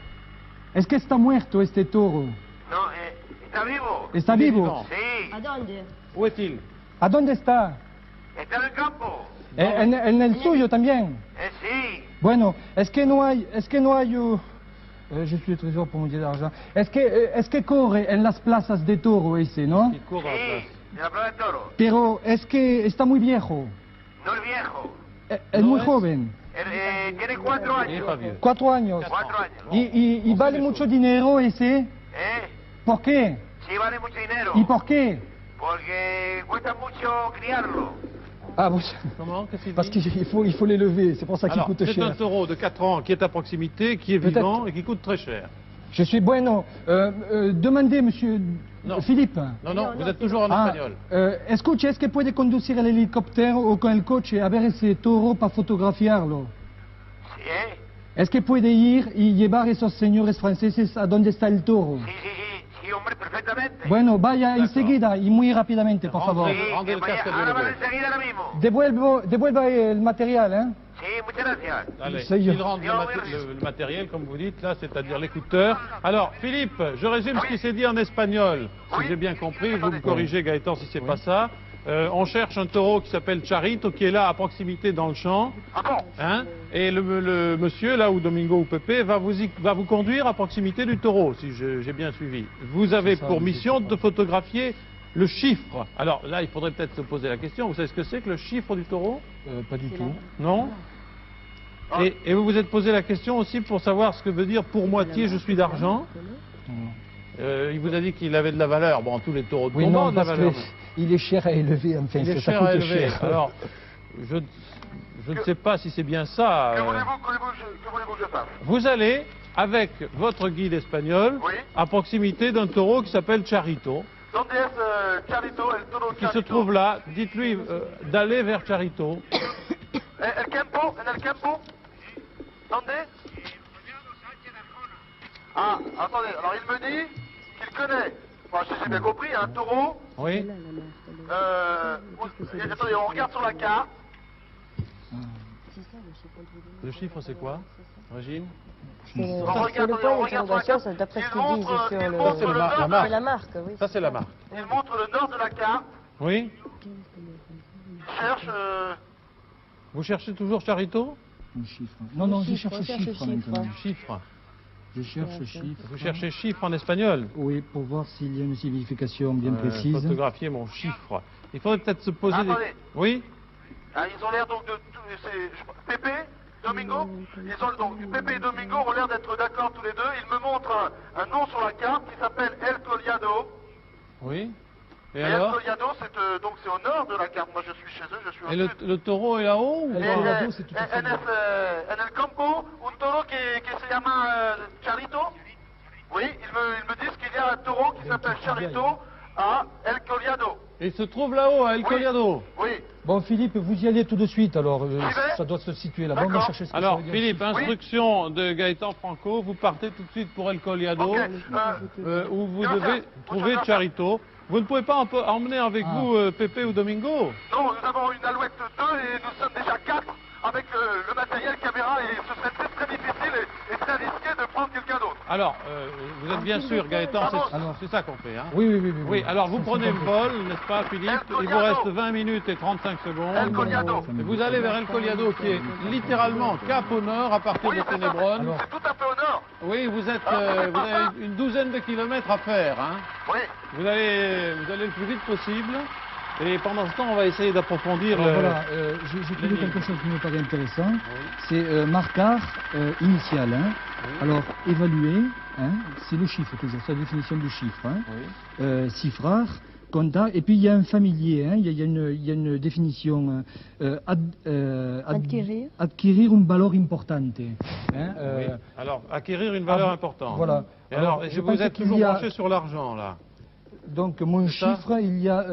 Es que está muerto este toro. No, está vivo. ¿Está Il est vivo? vivant. Sí. ¿A dónde? Où est-il? ¿A dónde está? Está en el campo. En el suyo también. Sí. Bueno, es que no hay, je suis le trésor pour mon Dieu d'argent. Es que corre en las plazas de toro ese, ¿no? Il court à la Sí. place. De la Plaza del Toro. Pero es que está muy viejo. No es viejo. Es No muy es. joven. Tiene 4 Il n'est años. pas vieux. 4 años. 4 años. Y On sait vale les mucho choses. dinero ese. ¿Por qué? Sí, vale mucho dinero. ¿Y por qué? Porque cuesta mucho criarlo. Ah, bon, Comment? Qu'est-ce qu'il parce dit? qu'il faut l'élever, c'est pour ça qu'il Alors, coûte c'est un cher. taureau de 4 ans qui est à proximité, qui est Peut-être. vivant et qui coûte très cher. Je suis bueno. Demandez, monsieur Non. Philippe. Non, non, vous non, êtes toujours en Ah, espagnol. escuche, ¿es que puede conducir el helicóptero o con el coche a ver ese toro para fotografiarlo? Sí, ¿Es que puede ir y llevar a esos señores franceses a donde está el toro? Sí, hombre, perfectamente. Bueno, vaya D'accord. enseguida y muy rápidamente, por favor. Rentrez. Rendez le casque ahora de van nuevo. enseguida ahora mismo. Devuelva el material, ¿eh? Sí, muchas gracias. Allez, Ça y est. il rentre le matériel, comme vous dites, là, c'est-à-dire l'écouteur. Alors, Philippe, je résume ce qui s'est dit en espagnol. Si j'ai bien compris, vous me corrigez, Gaëtan, si c'est pas ça. On cherche un taureau qui s'appelle Charito, qui est là à proximité dans le champ. Ah bon? Hein, et le monsieur, là, ou Domingo ou Pepe, va vous conduire à proximité du taureau, si j'ai bien suivi. Vous avez C'est ça, pour oui, mission c'est ça. de photographier le chiffre. Alors là, il faudrait peut-être se poser la question. Vous savez ce que c'est que le chiffre du taureau? Pas du tout. Non? Et vous vous êtes posé la question aussi pour savoir ce que veut dire pour moitié je suis d'argent. Il vous a dit qu'il avait de la valeur. Bon, tous les taureaux de Oui, combat non, ont de la parce valeur. qu'il est cher à élever, enfin, Il est ça cher à coûte élever. cher. Alors, je ne sais pas si c'est bien ça. Que voulez-vous que je fasse? Vous allez, avec votre guide espagnol, Oui. à proximité d'un taureau qui s'appelle Charito, Donde es Charito, el toro qui Charito? se trouve là. Dites-lui d'aller vers Charito. El campo? En el campo? Donde? Ah, attendez, alors il me dit qu'il connaît, enfin, si j'ai bien compris, un taureau. Oui. Attendez, on regarde sur la carte. Le chiffre, c'est quoi, Régine? C'est On le regarde, point on regarde sur la d'interrogation, carte. c'est d'après ce Il qu'ils disent montre, sur il le... montre c'est le la nord. marque. C'est la marque, oui. Ça, c'est la marque. Il montre le nord de la carte. Oui. Il cherche. Vous cherchez toujours Charito? Un chiffre. Non, je chiffre, cherche on cherche chiffre chiffre. maintenant. Chiffre. Je cherche chiffre. Vous cherchez chiffre en espagnol? Oui, pour voir s'il y a une signification bien précise. Photographier mon chiffre. Il faudrait peut-être se poser des... Attendez. Oui. Ah, ils ont l'air donc de. Pépé, Domingo. Ils ont donc Pépé et Domingo ont l'air d'être d'accord tous les deux. Ils me montrent un nom sur la carte qui s'appelle El Collado. Oui. Et Et El alors? Collado, donc c'est au nord de la carte. Moi, je suis chez eux, je suis au Et sud. le taureau est là-haut ou El pas? Collado, c'est tout à fait en el campo, un toro que se llama Charito. Oui, ils me disent qu'il y a un taureau qui s'appelle Charito à El Collado. Il se trouve là-haut, à El Oui. Collado. Oui. Bon, Philippe, vous y allez tout de suite, alors. vais. Ça doit se situer là-bas. On va D'accord. chercher ce que Alors, ça veut dire. Philippe, instruction de Gaëtan Franco, vous partez tout de suite pour El Collado, Ok. où vous Bien devez fait. trouver Bien fait. Charito. Vous ne pouvez pas emmener avec Ah. vous Pépé ou Domingo? Non, nous avons une Alouette 2 et nous sommes déjà 4 avec le matériel caméra et ce serait très très difficile et très risqué de prendre quelqu'un d'autre. Alors, vous êtes bien sûr, Gaëtan, Alors- c'est ça qu'on fait, hein? Oui, oui, oui. Oui, alors vous C'est prenez le complet. vol, n'est-ce pas, Philippe? El Il vous Collado. reste 20 minutes et 35 El secondes. Collado. Et vous allez vers El Collado, qui est littéralement cap au nord à partir Oui, de c'est ça, Ténébronne. Alors- c'est tout à fait au nord. Oui, vous avez une douzaine de kilomètres à faire, hein? Oui. Vous allez le plus vite possible. Et pendant ce temps, on va essayer d'approfondir Alors le... voilà, j'ai trouvé lignes. quelque chose qui me paraît intéressant. C'est marquage initial. Hein. Alors, évaluer, hein, c'est le chiffre toujours, c'est la définition du chiffre. Hein. Oui. Cifrage, compta, et puis il y a un familier, hein, il y a une définition Adquirir. adquirir une valeur importante. Hein, Oui. Alors, acquérir une valeur importante. Voilà. Et alors, je vous pense êtes qu'il toujours y a- branché sur l'argent, là. Donc mon C'est ça chiffre, il y a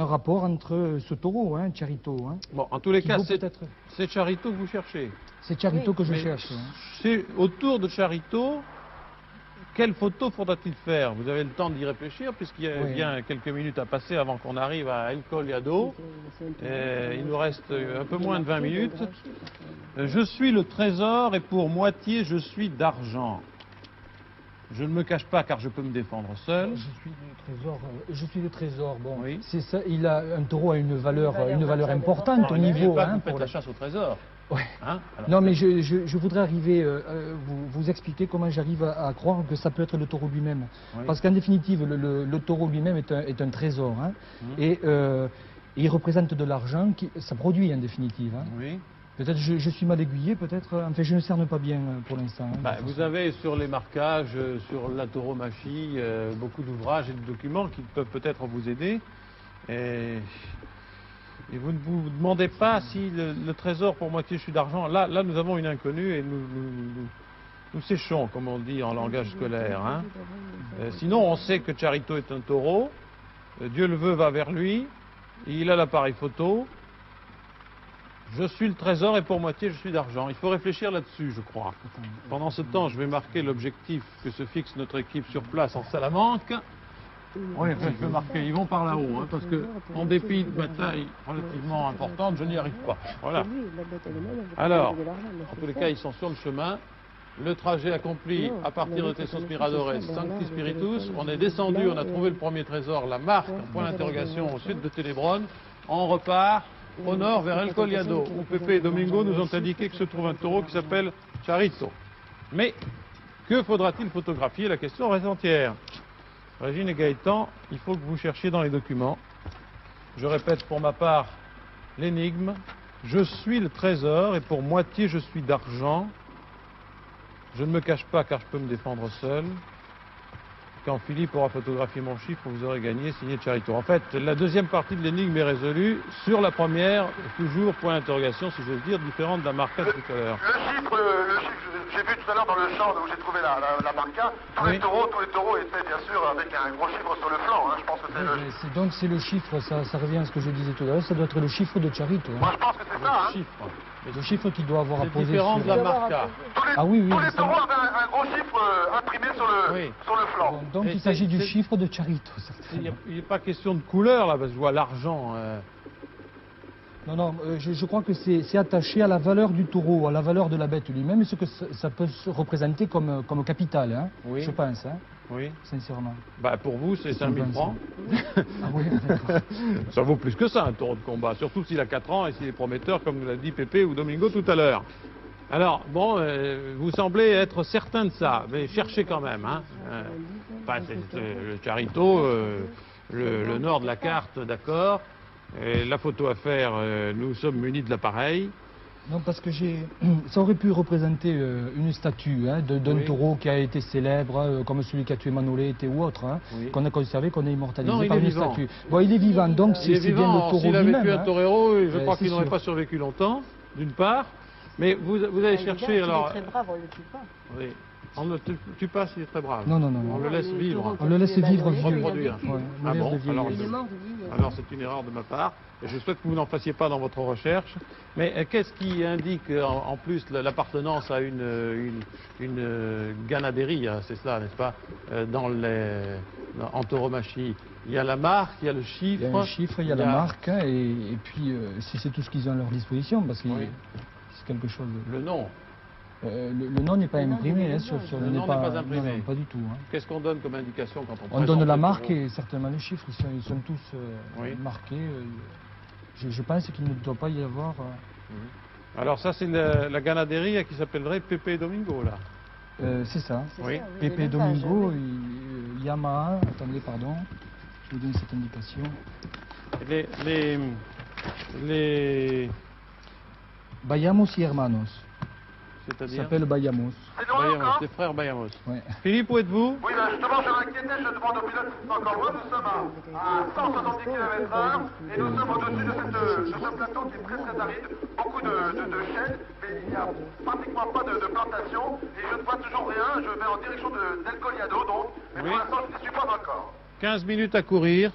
un rapport entre ce taureau, hein, Charito. Hein, Bon, en tous les qui cas, vaut c'est peut-être- Charito que vous cherchez. C'est Charito que je Mais cherche. Hein. c'est autour de Charito, quelle photo faudra-t-il faire? Vous avez le temps d'y réfléchir, puisqu'il y a Oui. bien quelques minutes à passer avant qu'on arrive à El Collado. Il nous reste un peu moins de 20 minutes. Je suis le trésor et pour moitié je suis d'argent. Je ne me cache pas car je peux me défendre seul. Je suis le trésor. Je suis le trésor. Bon, Oui. c'est ça. Un taureau a une valeur importante au N'oubliez niveau. pas que Hein, vous faites pour la chasse au trésor. Ouais. Hein? Alors, Non, mais je voudrais arriver, vous expliquer comment j'arrive à croire que ça peut être le taureau lui-même. Oui. Parce qu'en définitive, le taureau lui-même est un trésor. Hein, et il représente de l'argent, ça produit en définitive. Hein. oui. Peut-être je suis mal aiguillé, peut-être. Enfin, je ne cerne pas bien pour l'instant. Hein, Bah, vous avez sur les marquages, sur la tauromachie, beaucoup d'ouvrages et de documents qui peuvent peut-être vous aider. Et vous ne vous demandez pas si le trésor pour moitié je suis d'argent. Là, nous avons une inconnue et nous séchons, comme on dit en langage scolaire. Hein. Sinon, on sait que Charito est un taureau. Dieu le veut va vers lui. Il a l'appareil photo. Je suis le trésor et pour moitié je suis d'argent. Il faut réfléchir là-dessus, je crois. Pendant ce temps, je vais marquer l'objectif que se fixe notre équipe sur place en Salamanque. Oui, je peux marquer. Ils vont par là-haut, hein, parce que en dépit de bataille relativement importante, je n'y arrive pas. Voilà. Alors, en tous les cas, ils sont sur le chemin. Le trajet accompli à partir de Tessos Miradores, Sancti Spiritus. On est descendu, on a trouvé le premier trésor, la marque, point d'interrogation, au sud de Ténébronne. On repart au nord vers El Collado, où Pépé et Domingo nous ont indiqué que se trouve un taureau qui s'appelle Charito. Mais que faudra-t-il photographier? La question reste entière. Régine et Gaëtan, il faut que vous cherchiez dans les documents. Je répète pour ma part l'énigme. Je suis le trésor et pour moitié je suis d'argent. Je ne me cache pas car je peux me défendre seul. Quand Philippe aura photographié mon chiffre, vous aurez gagné, signé Charito. En fait, la deuxième partie de l'énigme est résolue. Sur la première, toujours point d'interrogation, si j'ose dire, différente de la marquage tout à l'heure. Le chiffre, j'ai vu tout à l'heure dans le champ où j'ai trouvé la marca, tous les taureaux étaient bien sûr avec un gros chiffre sur le flanc. Hein. Je pense que c'est le... Donc c'est le chiffre, ça revient à ce que je disais tout à l'heure, ça doit être le chiffre de Charito. Hein. Moi je pense que c'est ça. Hein. Chiffre. Le chiffre qu'il doit avoir à C'est poser différent sur... de la marca. Ah oui, oui, Tous les ça- taureaux avaient un gros chiffre imprimé sur le flanc. Bon, donc Et il s'agit du c'est- chiffre de Charito, Il certainement. n'y a pas question de couleur là, parce que je vois l'argent. Non, non, je crois que c'est attaché à la valeur du taureau, à la valeur de la bête lui-même, et ce que ça peut se représenter comme capital, hein, Oui. je pense, hein, Oui. sincèrement. Bah pour vous, c'est 5000 francs. Ah oui, d'accord. Ça vaut plus que ça, un taureau de combat. Surtout s'il a 4 ans et s'il est prometteur, comme nous l'a dit Pépé ou Domingo tout à l'heure. Alors, bon, vous semblez être certain de ça, mais cherchez quand même. Hein. Enfin, c'est le Charito, le nord de la carte, d'accord. Et la photo à faire, nous sommes munis de l'appareil. Non, parce que ça aurait pu représenter une statue hein, d'un Oui. taureau qui a été célèbre, comme celui qui a tué Manolete ou autre, hein, Oui. qu'on a conservé, qu'on a immortalisé Non, il par est une vivant. statue. Bon, il est vivant, donc Il est c'est bien le vivant. taureau S'il avait lui-même. vécu un hein. torero, je crois c'est qu'il n'aurait sûr. pas survécu longtemps, d'une part. Mais vous allez chercher alors. Il est très brave, on le tue pas. Oui. On ne tue pas s'il est très brave. Non, non, non, On non. le laisse vivre. On le laisse vivre vieux. Reproduire. Ouais, Ah mourir bon, de vieillesse. alors, Il est mort de vie. Alors c'est une erreur de ma part, et je souhaite que vous n'en fassiez pas dans votre recherche. Mais qu'est-ce qui indique en plus l'appartenance à une ganaderie, hein, c'est cela, n'est-ce pas, en tauromachie? Il y a la marque, il y a le chiffre. Il y a un chiffre, il y a la marque, hein, et puis c'est tout ce qu'ils ont à leur disposition, parce que Oui. c'est quelque chose de... Le nom. Le nom n'est pas imprimé. Hein, Le nom n'est pas imprimé. Non, pas du tout. Hein. Qu'est-ce qu'on donne comme indication quand on On présente donne la le marque taureau? et certainement les chiffres. Ils sont tous Oui. marqués. Je pense qu'il ne doit pas y avoir... Alors ça, c'est la ganaderia qui s'appellerait Pepe Domingo, là. c'est ça. Oui. Pepe les Domingo, messages, Yamaha, attendez, pardon, je vous donne cette indication. Les... Bayamos y Hermanos, ça C'est-à-dire s'appelle Bayamos. C'est loin Bayamos, encore? les frères Bayamos. Ouais. Philippe, où êtes-vous? Oui, ben justement, je m'inquiétais, je demande au pilote si c'est encore loin. Nous sommes à 170 km/h et nous sommes au-dessus de ce plateau qui est très très aride. Beaucoup de chênes, mais il n'y a pratiquement pas de plantation et je ne vois toujours rien. Je vais en direction d'El Collado donc, mais Oui. pour l'instant je n'y suis pas encore. 15 minutes à courir.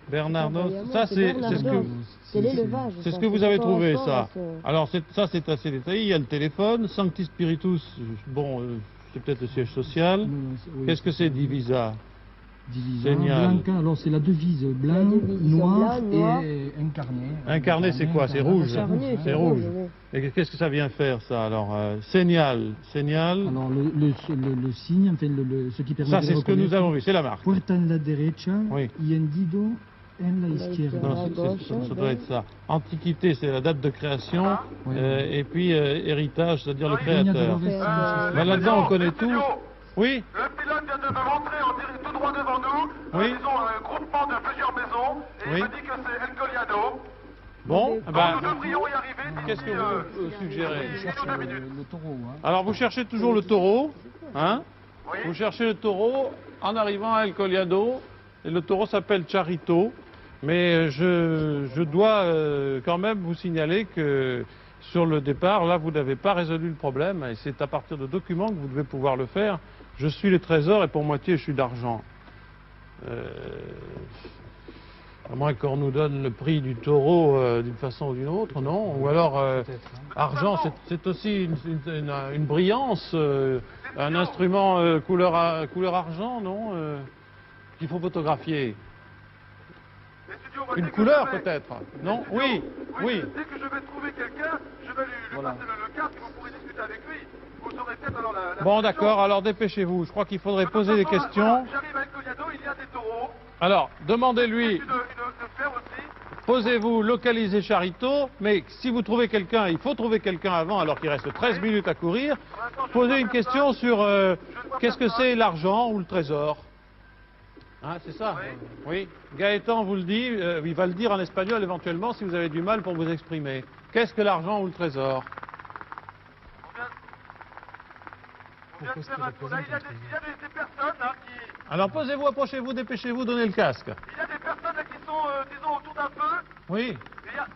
Bernardo, ça c'est ce que... C'est l'élevage. C'est ça, ce que vous c'est avez pas trouvé, encore, ça. c'est- Alors, ça, c'est assez détaillé. Il y a le téléphone. Sancti Spiritus, bon, c'est peut-être le siège social. Oui, Qu'est-ce que c'est Divisa? Divisa, Signal. Blanca, alors c'est la devise blanc, La devise, noir, blanc, noir. et incarné. Incarné, c'est quoi? C'est rouge. Incarné, C'est rouge. oui. Et qu'est-ce que ça vient faire, ça? Alors, signal. Alors le signe, enfin ce qui permet Ça, de c'est ce que nous reconnaître. avons vu. C'est la marque. Puerta en la derecha, Oui. y hendido en la izquierda. Non, À gauche, ça doit être ça. Antiquité, c'est la date de création. Oui. Et puis, héritage, c'est-à-dire le Peña de créateur. Loves, Ben, là-dedans, on connaît tout. Studio. Oui? Le pilote vient de me montrer en direct tout droit devant nous. Oui. Ils ont un groupement de plusieurs maisons et Oui. il me dit que c'est El Collado. Bon, Donc ben, nous devrions y arriver d'ici qu'est-ce que vous suggérez? Je cherche le taureau. Hein. Alors, vous cherchez toujours le taureau, hein? Oui. Vous cherchez le taureau en arrivant à El Collado, et le taureau s'appelle Charito, mais je dois quand même vous signaler que sur le départ, là, vous n'avez pas résolu le problème, et c'est à partir de documents que vous devez pouvoir le faire. Je suis les trésors et pour moitié, je suis d'argent. À moins qu'on nous donne le prix du taureau d'une façon ou d'une autre, non? Ou alors, argent, c'est aussi une brillance, un instrument couleur argent, non? Qu'il faut photographier. Les studios vont Une dire que couleur je vais- peut-être? Non? Les studios- Oui, oui. Dès que je vais trouver quelqu'un, je vais lui passer le casque et vous pourrez discuter avec lui. Vous saurez peut-être alors la Bon, solution. d'accord, alors dépêchez-vous. Je crois qu'il faudrait De toute poser des façon, questions. voilà, j'arrive à El Collado, il y a des taureaux. Alors, demandez-lui, Une ferme aussi. posez-vous, localisez Charito, mais si vous trouvez quelqu'un, il faut trouver quelqu'un avant, alors qu'il reste 13 minutes à courir. Pour l'instant, je Posez ne une vois question personne. sur ne vois qu'est-ce que personne. c'est l'argent ou le trésor. Hein, c'est ça? Oui. Gaëtan vous le dit, il va le dire en espagnol éventuellement si vous avez du mal pour vous exprimer. Qu'est-ce que l'argent ou le trésor? On vient de faire un tour. Là, il y a des personnes là, qui... Alors posez-vous, approchez-vous, dépêchez-vous, donnez le casque. Il y a des personnes là, qui sont, disons, autour d'un feu. Oui. Et il y a...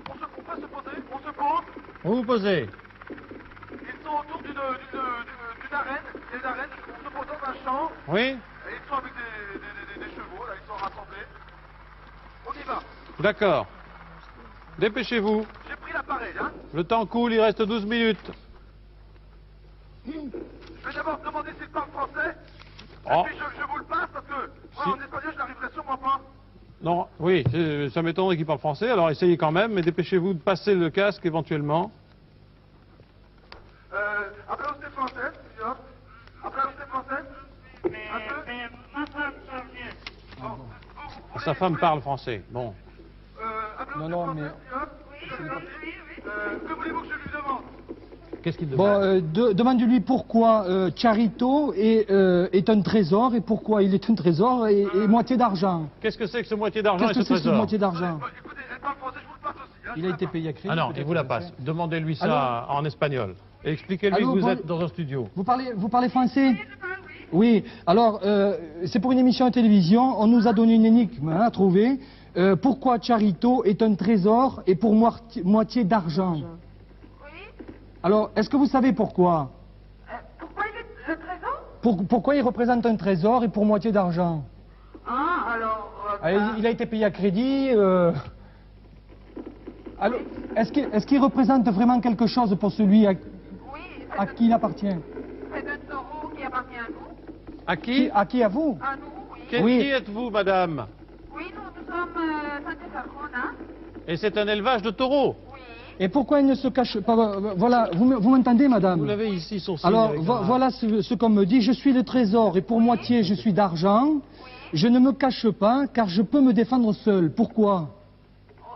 on peut se poser. On se pose. Vous vous posez. Ils sont autour d'une arène. Il y a une arène. On se pose dans un champ. Oui. Et ils sont avec des chevaux. Là, ils sont rassemblés. On y va. D'accord. Dépêchez-vous. J'ai pris l'appareil. Hein. Le temps coule, il reste 12 minutes. Je vais d'abord demander s'il parle français. Oh. Et puis je vous le passe parce que moi, Si. en espagnol, je n'arriverai sûrement pas. Non, oui, ça m'étonnerait qu'il parle français, alors essayez quand même, mais dépêchez-vous de passer le casque éventuellement. Habla usted français, señor? Habla usted français? Un peu? Sa femme parle français. Bon. Habla Non, usted non, français, mais- señor? Que voulez-vous que je lui demande? Qu'est-ce qu'il demande? Bon, demande-lui pourquoi Charito est un trésor et pourquoi il est un trésor et moitié d'argent. Qu'est-ce que c'est que ce moitié d'argent Qu'est-ce et que ce c'est que ce trésor? moitié d'argent? Écoutez, elle parle français, je vous le passe aussi. Hein, Il a été payé à crédit. Ah non, il peut-être, vous la c'est passe. ça. Demandez-lui ça en espagnol. Et expliquez-lui Allô, que vous bon- êtes dans un studio. Vous parlez français? Oui. Alors, c'est pour une émission de télévision. On nous a donné une énigme à trouver. Pourquoi Charito est un trésor et pour moitié d'argent? Alors, est-ce que vous savez pourquoi? Pourquoi il est le trésor? Pourquoi il représente un trésor et pour moitié d'argent? Ah, alors... Il a été payé à crédit. Alors, est-ce qu'il représente vraiment quelque chose pour celui oui, à qui il appartient? c'est un taureau qui appartient à nous. À qui? À qui? À vous? À nous, oui. Oui. Qui êtes-vous, madame? Oui, nous sommes Santé Sarjona. Et c'est un élevage de taureaux. Oui. Et pourquoi il ne se cache pas? Voilà, vous m'entendez, madame? Vous l'avez ici, son signe. Alors, avec voilà ce qu'on me dit. Je suis le trésor et pour moitié je suis d'argent. Je ne me cache pas car je peux me défendre seul. Pourquoi?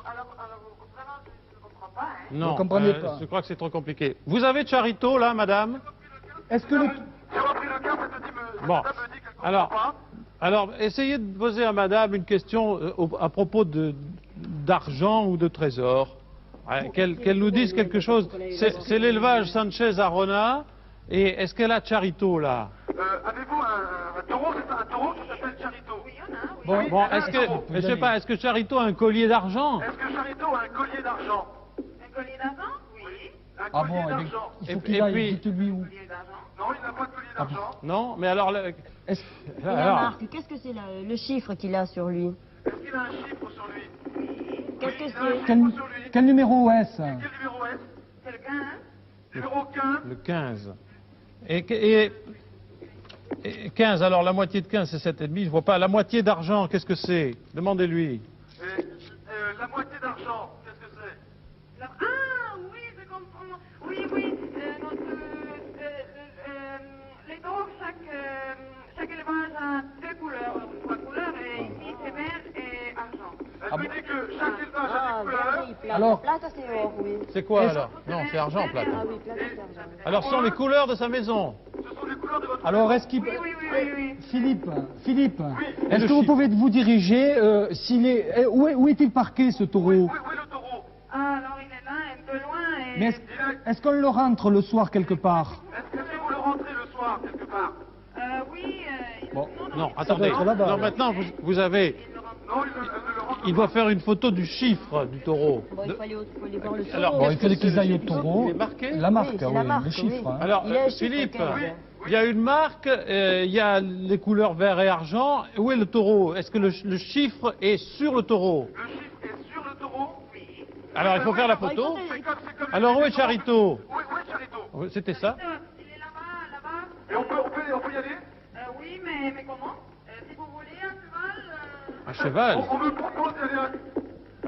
Alors, vraiment, je ne comprends pas, hein. Non, Vous comprenez pas. je crois que c'est trop compliqué. Vous avez Charito, là, madame? Est-ce que le... J'ai repris le cœur, cette Bon, dame me dit qu'elle comprend alors, pas. alors, essayez de poser à madame une question à propos d'argent ou de trésor. Qu'elle nous dise quelque chose. C'est l'élevage Sanchez Arona. Et est-ce qu'elle a Charito, là? Avez-vous un taureau, c'est un taureau qui s'appelle Charito? Oui, il y en a, oui. Bon, est-ce que, je sais pas, est-ce que Charito a un collier d'argent? Est-ce que Charito a un collier d'argent? Un collier d'argent? Oui. Un Ah collier bon, d'argent? il faut Et qu'il aille, puis- dites-lui où. Collier d'argent. Non, il n'a pas de collier d'argent. Non, mais alors, Est-ce- Et la alors, marque, qu'est-ce que c'est le chiffre qu'il a sur lui? Est-ce qu'il a un chiffre sur lui? Qu'est-ce que Il a un c'est? chiffre Quel, sur lui. quel numéro est-ce? Quel numéro est-ce? C'est le 15. Numéro 15. le 15. Et 15, alors la moitié de 15, c'est 7,5, je vois pas. La moitié d'argent, qu'est-ce que c'est? Demandez-lui. Et, la moitié d'argent, qu'est-ce que c'est? Ah, oui, je comprends. Oui, oui. Les taureaux, chaque élevage a deux couleurs, ou trois couleurs, et ici c'est vert et argent. Elle me dit que chaque élevage a Ah, des couleurs. vert et plate. Alors- Plate, c'est or, oui. C'est quoi alors? Non, c'est argent plate. Ah oui, plate, c'est argent. Alors ce sont les couleurs de sa maison. Ce sont les couleurs de votre Alors, est-ce qu'il... Oui, oui, oui, oui, oui. Philippe, Et est-ce le que vous chiffre. pouvez vous diriger où est-il parqué ce taureau? Où est le taureau? Ah, alors il est là, un peu loin, et... Mais est-ce qu'on le rentre le soir quelque part? Est-ce que vous le rentrez le soir, quelque part? Oui, Bon. Non, attendez. être là-bas. Non, maintenant vous avez. Non, elle ne le rentre Il doit faire une photo du chiffre du taureau. Bon, il faut aller voir le Alors, taureau. Bon, il faut qu'ils aillent au taureau. Il est marqué? La marque, Oui, c'est oui, la marque, le chiffre. oui. hein. Alors, Il y a un chiffre, Philippe, 15. il y a une marque, il y a les couleurs vert et argent. Où est le taureau? Est-ce que le chiffre est sur le taureau? Le chiffre est sur le taureau. Oui. Alors, il faut faire la photo. C'est comme Alors, où est Charito? Où est Charito? C'était ça? Il est là-bas, là-bas. Et on peut y aller? Oui, mais comment si vous voulez, un cheval... Un cheval? On me propose d'y aller.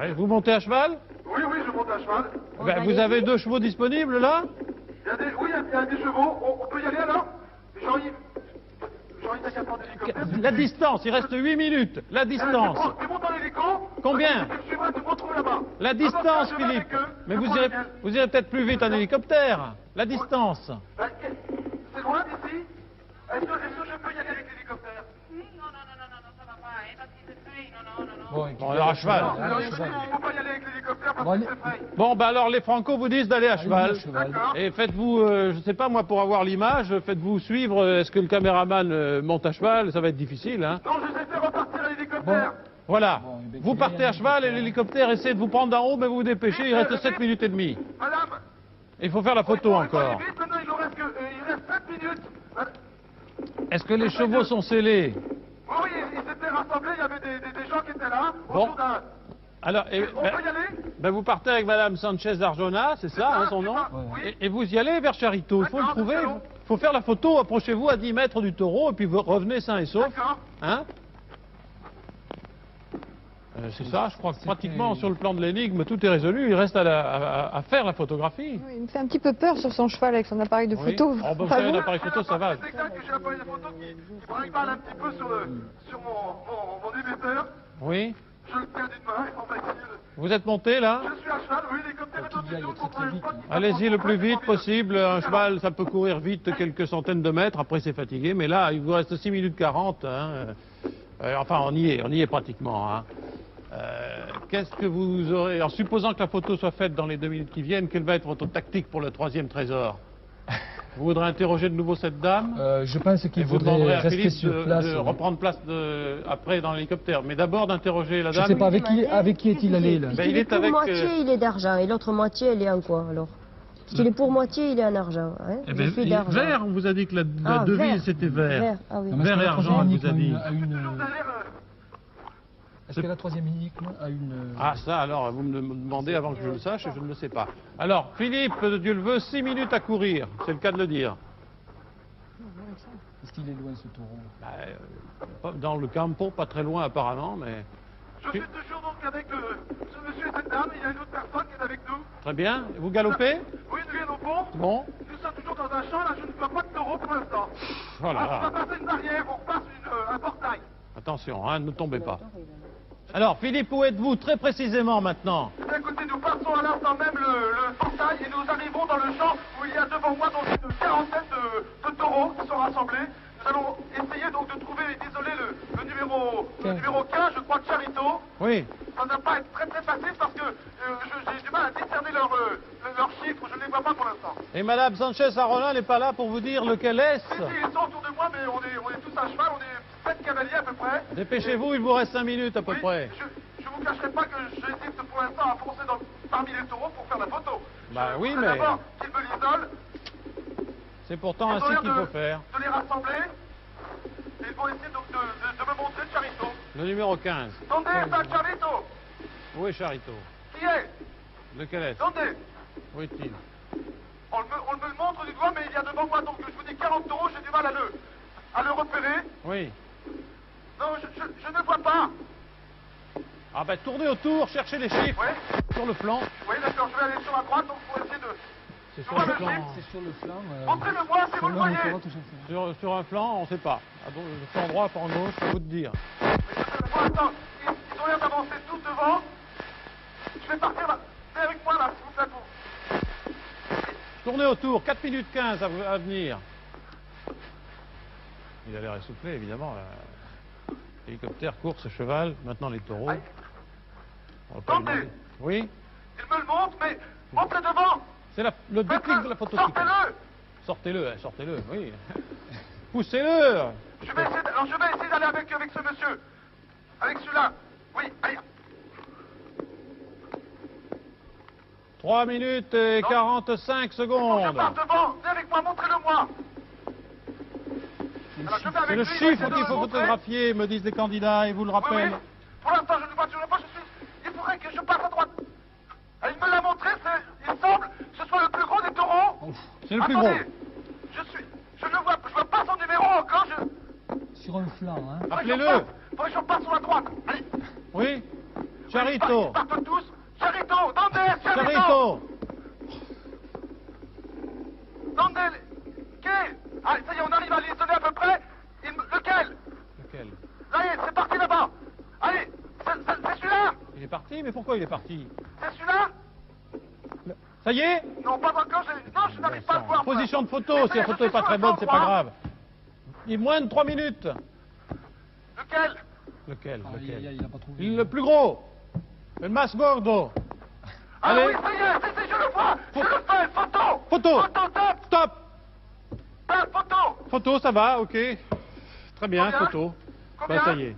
Ouais, vous montez à cheval? Oui, je monte à cheval. Ben, vous avez 2 chevaux disponibles là? Oui, il y a des chevaux. On peut y aller alors? Jean-Yves, t'as qu'à prendre l'hélicoptère. La distance, il reste 8 minutes. La distance. Tu montes dans l'hélico. Combien? Tu me retrouves là-bas. La distance, Philippe. Mais vous irez peut-être plus vite en hélicoptère. La distance. C'est loin d'ici? Est-ce que je peux y aller avec l'hélicoptère? Non, ça va pas, hein, parce qu'il se fraye, non. Bon, alors à cheval. Alors, il ne faut pas y aller avec l'hélicoptère parce Bon, que c'est frais. Bon, ben alors les Franco vous disent d'aller à cheval. cheval. Et faites-vous, je sais pas moi, pour avoir l'image, faites-vous suivre. Est-ce que le caméraman monte à cheval? Ça va être difficile, hein. Non, je sais faire repartir à l'hélicoptère. Voilà. Bon, eh ben, Vous qu'il partez aille à cheval et l'hélicoptère essaie de vous prendre d'en haut, mais vous vous dépêchez, il reste 7 minutes et demie. Madame. Il faut faire la photo il faut aller encore. vite, maintenant, il reste 7 minutes. Est-ce que les chevaux sont scellés? Oui, ils s'étaient rassemblés, il y avait des gens qui étaient là, Bon. autour d'un... Alors, On peut y aller? vous partez avec Madame Sanchez Arjona, c'est ça, hein, son nom? Oui. Et vous y allez vers Charito. Il faut le D'accord, trouver. c'est bon. Il faut faire la photo. Approchez-vous à 10 mètres du taureau et puis vous revenez sain et sauf. D'accord. Hein? C'est ça, je crois que pratiquement sur le plan de l'énigme, tout est résolu. Il reste à faire la photographie. Oui, il me fait un petit peu peur sur son cheval avec son appareil de Oui. photo. Oh, bah, vous Pas savez, vous l'appareil photo, ça va. C'est exact que j'ai l'appareil de photo qui parle un petit peu sur mon émetteur. Oui. Je le tiens d'une main et on va essayer de... Vous êtes monté là? Je suis à cheval, oui, l'hélicoptère est qu'il y aille au-dessus, très, très vite, hein. Allez-y le plus vite possible. Un cheval, ça peut courir vite quelques centaines de mètres. Après, c'est fatigué. Mais là, il vous reste 6 minutes 40. Hein. Enfin, on y est pratiquement. Hein. Qu'est-ce que vous aurez... En supposant que la photo soit faite dans les 2 minutes qui viennent, quelle va être votre tactique pour le 3e trésor? Vous voudrez interroger de nouveau cette dame? Je pense Et qu'il vous demanderez faudrait à rester Philippe sur place. de reprendre place après dans l'hélicoptère. Mais d'abord d'interroger la Je dame. ne sais pas, avec qui est-il allé là? Ben, il est pour avec, moitié, il est d'argent, et l'autre moitié, elle est en quoi, alors? Parce qu'il est pour moitié, il est en argent. Hein? Eh Je ben, suis d'argent. vert, on vous a dit que la Ah, devise vert. c'était vert. Vert, ah oui. Non, mais est-ce Vert que et la argent, troisième elle vous a dit. énigme a une... Vous allez... Est-ce que la troisième énigme a une... Ah ça alors, vous me demandez avant que je le sache et je ne le sais pas. Alors, Philippe, Dieu le veut, 6 minutes à courir, c'est le cas de le dire. Est-ce qu'il est loin ce taureau? Pas dans le campo, pas très loin apparemment, mais... Je suis toujours donc avec ce monsieur et cette dame, il y a une autre personne qui est avec avec nous. Très bien. Vous galopez? Oui, nous galopons. Bon. Nous sommes toujours dans un champ, là, je ne vois pas de taureau pour l'instant. Voilà. Ah, on va passer une barrière, on passe un portail. Attention, hein, ne tombez pas. Alors, Philippe, où êtes-vous très précisément maintenant? Eh bien, écoutez, nous passons à l'instant même le portail et nous arrivons dans le champ où il y a devant moi donc une quarantaine de taureaux qui sont rassemblés. Nous allons essayer donc de trouver et d'isoler le numéro 15, je crois, de Charito. Oui. Ça ne va pas être très très facile parce que j'ai du mal à discerner leurs chiffres, je ne les vois pas pour l'instant. Et Madame Sanchez-Aronin n'est pas là pour vous dire lequel est-ce? Si, ils sont autour de moi, mais on est tous à cheval, on est 7 cavaliers à peu près. Dépêchez-vous, il vous reste 5 minutes à peu Oui, près. je vous cacherai pas que j'hésite pour l'instant à foncer parmi les taureaux pour faire la photo. Bah Je oui, voudrais mais- d'abord qu'ils me l'isolent. C'est pourtant Ils ont ainsi l'air qu'il faut faire. de les rassembler. Et ils vont essayer donc de me montrer Charito. Le numéro 15. Donde está Charito? Où est Charito? Qui est? Lequel est-ce? Donde? Où est-il? On me le montre du doigt, mais il y a devant moi, donc je vous dis 40 taureaux, j'ai du mal à le repérer. Oui. Non, je ne vois pas. Ah ben tournez autour, cherchez les chiffres Oui, sur le flanc. oui, d'accord, je vais aller sur la droite, donc pour essayer de... C'est Je sur vois le le flanc. chiffre. C'est sur le flanc. Montrez-le-moi si vous le voyez. Sur un flanc, on ne sait pas. Ah bon, flanc droit, flanc gauche, à vous de dire. Mais pour l'instant, ils ont l'air d'avancer tous devant. Je vais partir là. Venez avec moi là, s'il vous plaît. Tournez autour, 4 minutes 15 à venir. Il a l'air essoufflé, évidemment. Là. Hélicoptère, course, cheval, maintenant les taureaux. Aïe. On va pas lui Tentez. demander. Oui, Ils me le montrent, mais montrez devant. c'est le déclic de la photo. qui compte. Sortez-le. Sortez-le, hein, sortez-le, oui. Poussez-le. Je vais essayer d'aller avec ce monsieur. Avec celui-là. Oui, aïe. 3 minutes et Non. 45 Je secondes. pars devant. Venez avec moi, montrez-le-moi. Alors, je vais avec C'est le lui, chiffre il va essayer qu'il de me faut montrer. photographier, me disent les candidats, et vous le Oui, oui. rappellent. Pour l'instant, je ne vois toujours pas. Il faudrait que je passe à droite. Ah, il me l'a montré, il semble que ce soit le plus gros des taureaux. C'est le plus gros. Attendez, je ne vois pas son numéro encore. Sur un flanc, hein. Appelez-le. Faudrait que je passe sur la droite. Allez. Oui. Ils Charito. partent tous. Charito, Donde, Charito. Donde, quel? Ah, ça y est, on arrive à l'isoler à peu près. Lequel? Lequel? Là, c'est parti là-bas. Allez, c'est celui-là. Il est parti, mais pourquoi il est parti? C'est celui-là. Ça y est? Non, pas encore. Non, je n'arrive pas à le voir. Position de photo, si la photo n'est pas très bonne, c'est pas grave. Il est moins de 3 minutes. Lequel? Lequel? Lequel? Il n'a pas trouvé. Le plus gros. Le mas gordo. Ah Allez. oui, ça y est, je le vois. Je le fais, photo. Photo. Photo, top. Stop. Top, photo. Photo, ça va, ok. Très bien, Combien? photo. Combien? Bah, ça y est.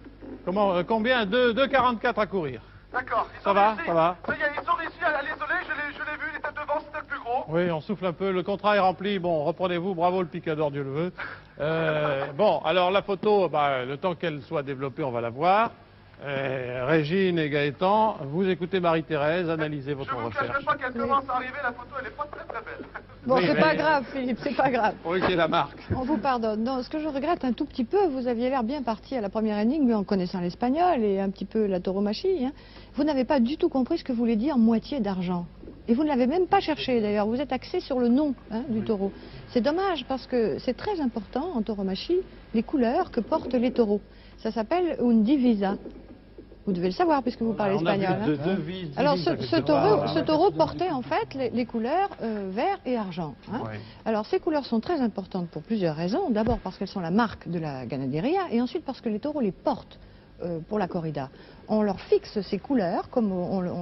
Combien? 2,44 à courir. D'accord. Ils Ça ont va, réussi. ça va. Ça y est, ils ont réussi à l'isoler. Je l'ai vu, il était devant, c'était le plus gros. Oui, on souffle un peu. Le contrat est rempli. Bon, reprenez-vous. Bravo le picador, Dieu le veut. Bon, alors la photo, bah, le temps qu'elle soit développée, on va la voir. Régine et Gaëtan, vous écoutez Marie-Thérèse, analysez Je votre ne vous cacherai recherche. pas qu'elle commence à arriver, la photo, elle n'est pas très très belle. Bon, Oui, c'est mais- pas grave, Philippe, c'est pas grave. Oui, c'est la marque. On vous pardonne. Non, ce que je regrette un tout petit peu, vous aviez l'air bien parti à la première énigme en connaissant l'espagnol et un petit peu la tauromachie. Hein. Vous n'avez pas du tout compris ce que voulait dire moitié d'argent. Et vous ne l'avez même pas cherché d'ailleurs. Vous êtes axé sur le nom du taureau. C'est dommage parce que c'est très important en tauromachie les couleurs que portent les taureaux. Ça s'appelle une divisa. Vous devez le savoir puisque vous parlez On a espagnol. vu hein. deux vises. Alors divises, ce quelque part. taureau portait en fait les couleurs vert et argent. Hein. Oui. Alors ces couleurs sont très importantes pour plusieurs raisons. D'abord parce qu'elles sont la marque de la ganaderia et ensuite parce que les taureaux les portent pour la corrida. On leur fixe ces couleurs comme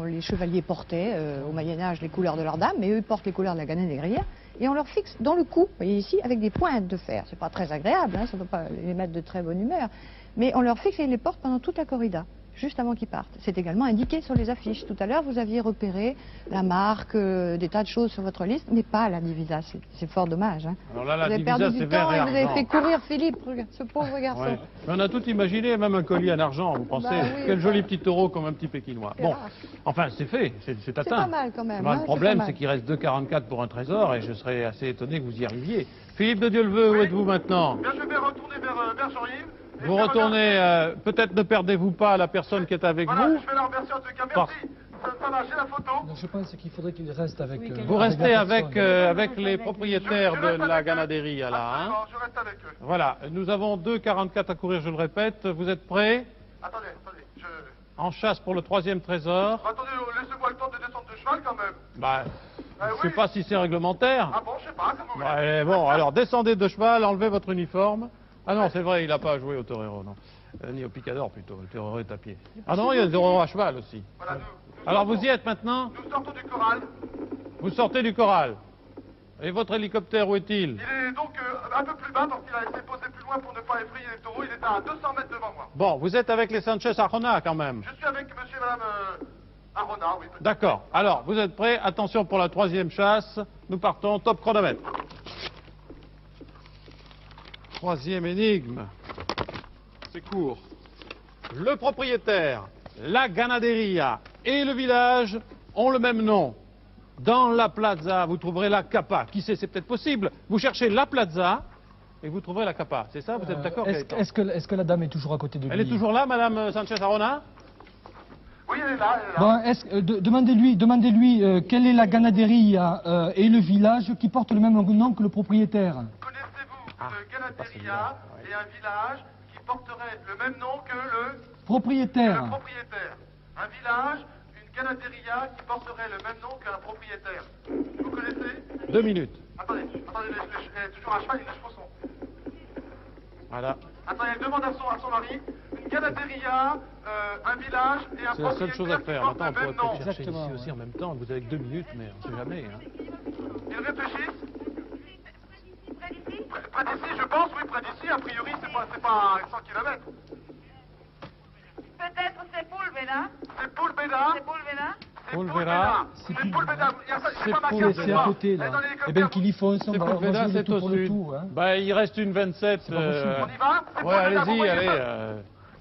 les chevaliers portaient au Moyen-Âge les couleurs de leur dame, mais eux ils portent les couleurs de la ganaderia et on leur fixe dans le cou, vous voyez ici, avec des pointes de fer. C'est pas très agréable, hein, ça ne peut pas les mettre de très bonne humeur, mais on leur fixe et ils les portent pendant toute la corrida. Juste avant qu'ils partent. C'est également indiqué sur les affiches. Tout à l'heure, vous aviez repéré la marque, des tas de choses sur votre liste, mais pas la divisa. C'est fort dommage. Hein. Alors là, Vous la avez divisa, perdu c'est du temps vert et et vous avez argent. fait courir Philippe, regarde, ce pauvre garçon. Ouais. Mais on a tout imaginé, même un collier en argent, vous pensez? Bah oui, Quel bah. joli petit taureau comme un petit pékinois. C'est Bon, rare. enfin, c'est fait, c'est atteint. pas mal quand même, Moi, hein, le c'est problème, pas mal. c'est qu'il reste 2,44 pour un trésor et je serais assez étonné que vous y arriviez. Philippe de Dieuleveux, où êtes-vous maintenant? Bien, je vais retourner vers Jean-Yves. Vous retournez, peut-être ne perdez-vous pas la personne qui est avec Voilà, vous. je vais la remercier en tout cas. Parce, Merci. Ça va, j'ai la photo. Donc, je pense qu'il faudrait qu'il reste avec... Vous restez la avec, personne. avec les propriétaires de la ganaderia, là. Hein. Absolument, je reste avec eux. Voilà, nous avons 2,44 à courir, je le répète. Vous êtes prêts? Attendez, En chasse pour le 3e trésor. Attendez, laissez-moi le temps de descendre de cheval quand même. Bah, je ne sais oui. pas si c'est réglementaire. Ah bon, je sais pas, comme vous voulez. Ouais, bon, alors descendez de cheval, enlevez votre uniforme. Ah non, c'est vrai, il n'a pas joué au torero, non. Ni au picador plutôt, le torero est à pied. Ah non, il y a le torero à cheval aussi. Voilà, Alors vous y êtes maintenant? nous sortons du corral. Vous sortez du corral. Et votre hélicoptère, où est-il? Il est donc un peu plus bas parce qu'il a été posé plus loin pour ne pas effrayer les taureaux. Il est à 200 mètres devant moi. Bon, vous êtes avec les Sanchez Arjona quand même. Je suis avec monsieur et madame Arona, oui. peut-être. D'accord. Alors, vous êtes prêts? Attention pour la 3e chasse. Nous partons, top chronomètre. 3e énigme. C'est court. Le propriétaire, la ganaderia et le village ont le même nom. Dans la plaza, vous trouverez la capa. Qui sait, c'est peut-être possible. Vous cherchez la plaza et vous trouverez la capa. C'est ça, vous êtes d'accord, Gaëtan? Est-ce que la dame est toujours à côté de lui? Elle est toujours là, madame Sanchez Arona? Oui, elle est là, elle est là. Bon, demandez-lui quelle est la ganaderia et le village qui portent le même nom que le propriétaire. Connaissez-vous une ganaderia et un village qui porterait le même nom que le Propriétaire. propriétaire? Un village, une ganaderia qui porterait le même nom qu'un propriétaire. Vous connaissez? 2 minutes. Attendez, elle est toujours à cheval, il a les chevaux sont. Voilà. Attendez, elle demande à son mari une ganaderia, un village et un C'est la propriétaire seule chose à qui faire. portent Maintenant, on le pourrait même nom. peut-être chercher Exactement, ici aussi ouais. en même temps. Vous avez que 2 minutes, mais on ne sait jamais. Hein. Ils réfléchissent. Près d'ici? Près d'ici, je pense, oui, près d'ici. A priori, c'est pas à 100 km. Peut-être c'est Pulvera. C'est Pulveda. C'est Pulvera. Pulvera. C'est Pulveda. C'est pas marqué Pulvera. en C'est dessous. à côté, Elle est là. dans Eh l'hélicoptère. bien, qu'il y fonce, on C'est va Pulveda, jouer le c'est tout au pour le sud. tout. Hein. Bah, il reste une 27. On y va? C'est Ouais, Pulveda, allez-y, vous voyez allez. ça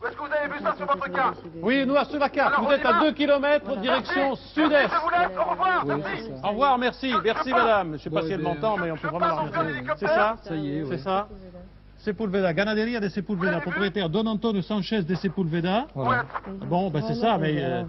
Où est-ce que vous avez vu ça sur votre carte? Oui, nous, sur la carte. Alors, Vous on êtes y à va 2 km, direction Merci, sud-est. je vous laisse. Au revoir. Oui, Merci. c'est ça. Au revoir, merci. Merci, madame. Je ne sais pas Bon, si elle eh bien, m'entend, mais on peut je vraiment la passe encore regarder. l'hélicoptère. C'est ça? Ça y est, C'est oui. ça? Sepulveda, Ganaderia de Sepulveda, propriétaire Don Antonio Sanchez de Sepulveda. Voilà. Bon, ben c'est ça, mais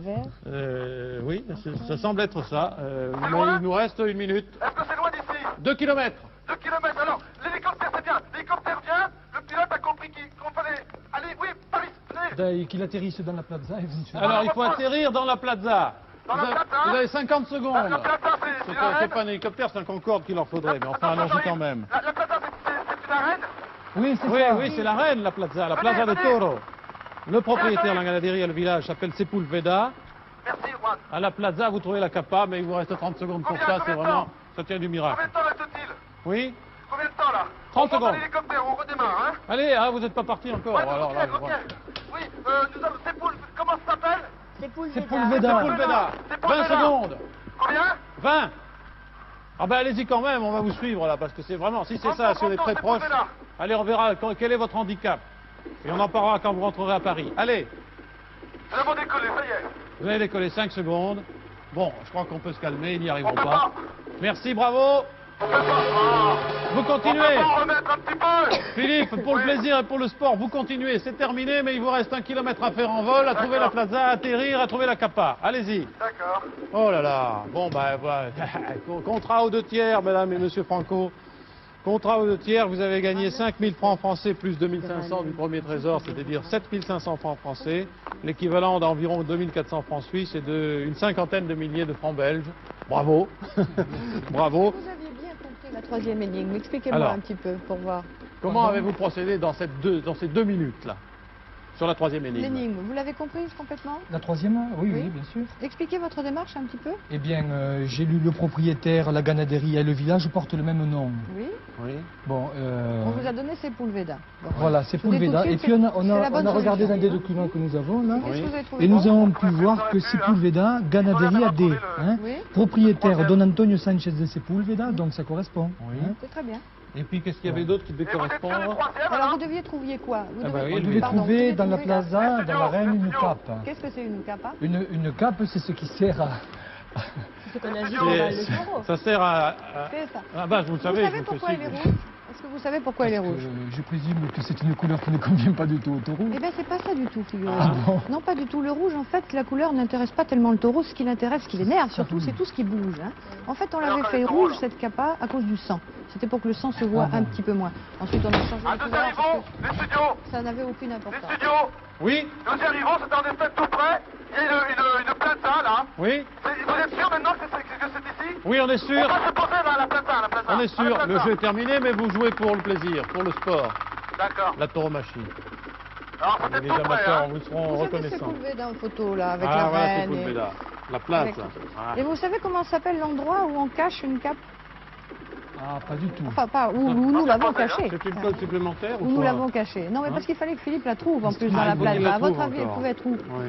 oui, ça semble être ça. Mais il nous reste 1 minute. Est-ce que c'est loin d'ici? 2 km. 2 km. Alors, l'hélicoptère, c'est bien. L'hélicoptère vient. Le pilote a compris qu'on fallait aller. Oui, Paris. Venez. Qu'il atterrisse dans la plaza éventuellement. Alors, il faut atterrir dans la plaza. Dans la plaza. Vous avez 50 secondes. La plaza, c'est une C'est arène. pas un hélicoptère, c'est un Concorde qu'il leur faudrait, mais enfin, allons-y quand même. La plaza, c'est une arène. Oui, c'est Oui, ça. oui, c'est la reine, la plaza de Toro. Le propriétaire de la ganaderie et le village s'appelle Sepulveda. Merci, Juan. À la plaza, vous trouvez la capa, mais il vous reste 30 secondes pour Combien, ça, combien c'est de vraiment, temps ça tient du Combien miracle. de temps reste-t-il? Oui? Combien de temps, là? 30 On prend secondes. l'hélicoptère, on redémarre, hein? Allez, hein, vous n'êtes pas parti encore. Ouais, Alors, ok, là, ok. Oui, nous avons... Comment ça s'appelle? C'est C'est Pulveda. Pulveda. Sepulveda, Sepulveda. 20 secondes. Combien? 20. Ah ben allez-y quand même, on va vous suivre là, parce que c'est vraiment, si c'est ça, si on est très proche, allez, on verra quel est votre handicap. Et on en parlera quand vous rentrerez à Paris. Allez, Nous avons décollé, ça y est. vous allez décoller 5 secondes. Bon, je crois qu'on peut se calmer, ils n'y arriveront pas. Merci, bravo. On peut pas... Vous On peut continuez. pas en remettre un petit peu. Philippe, pour le plaisir et pour le sport, vous continuez. C'est terminé, mais il vous reste 1 kilomètre à faire en vol, à trouver la plaza, à atterrir, à trouver la capa. Allez-y. D'accord. Oh là là. Bon, ben voilà. Contrat aux 2 tiers, mesdames et monsieur Franco. Contrat aux 2 tiers, vous avez gagné 5 000 francs français plus 2 500 du premier trésor, c'est-à-dire 7 500 francs français, l'équivalent d'environ 2 400 francs suisses et d'une cinquantaine de milliers de francs belges. Bravo. Bravo. Vous aviez bien compris la 3e énigme. Expliquez-moi Alors. un petit peu pour voir. Comment avez-vous procédé dans ces 2 minutes-là, sur la 3e énigme? L'énigme, vous l'avez comprise complètement? La 3e? Oui, Oui. oui, bien sûr. Expliquez votre démarche un petit peu. Eh bien, j'ai lu le propriétaire, la ganaderie et le village portent le même nom. Oui. Oui. Bon, On vous a donné Sepulveda. Bon. voilà, c'est Je vous dis tout de Pulveda. suite, Et puis on a, c'est la bonne regardé solution. dans des documents que nous avons là. Qu'est-ce Oui. que vous avez trouvé? Et nous bon avons pu voir que Sepulveda, ganaderie AD, hein, Oui. propriétaire Don Antonio Sanchez de Sepulveda, donc ça correspond. Oui. hein. C'est très bien. Et puis, qu'est-ce qu'il y avait d'autre qui devait Et vous êtes sûr du correspondre? troisième, Alors alors? vous deviez trouver quoi? Vous Ah bah oui, On lui. devait Pardon, vous trouver deviez dans la trouver- plaza, dans l'arène, une cape. Qu'est-ce que c'est une capa? Une cape, c'est ce qui sert à... C'est qu'on agit Et dans le taureau. ça sert à... C'est ça. Ah bah, vous le Vous savez, savez je vous pourquoi fais elle est signe. rouge? Est-ce que vous savez pourquoi elle est rouge? Je présume que c'est une couleur qui ne convient pas du tout au taureau. Eh bien, c'est pas ça du tout, figurez-vous. Ah bon? Non, pas du tout. Le rouge, en fait, la couleur n'intéresse pas tellement le taureau. Ce qui l'intéresse, ce qui l'énerve surtout, c'est tout ce qui bouge. Hein. En fait, on l'avait fait rouge, cette capa, à cause du sang. C'était pour que le sang se voit un petit peu moins. Ensuite, on a changé Ah, de nous couleur. arrivons, les studios, Ça n'avait aucune les importance. studios. Oui, Nous y arrivons, c'est en effet tout près. Il y a une plaza là. oui, Vous êtes sûr maintenant que c'est ici? oui, on est On sûr. va se poser là, à la plaza, On est sûr. À la Le plaza. jeu est terminé, mais vous jouez pour le plaisir, pour le sport, D'accord. la tauromachie. Alors Et c'était les tout près, amateurs hein. vous seront Vous savez, c'est reconnaissants. soulevé dans une photo, là, avec Ah, la voilà, c'est reine. soulevé et... là. La place, avec- là. Ah. Et vous savez comment s'appelle l'endroit où on cache une cape? Ah, pas du tout. Enfin, pas où nous l'avons pas cachée. C'est une code supplémentaire Où ou nous quoi l'avons cachée. Non, mais parce qu'il fallait que Philippe la trouve en plus dans Ah, la il faut qu'il plaza. la À votre trouve avis, elle encore. pouvait être où? Oui.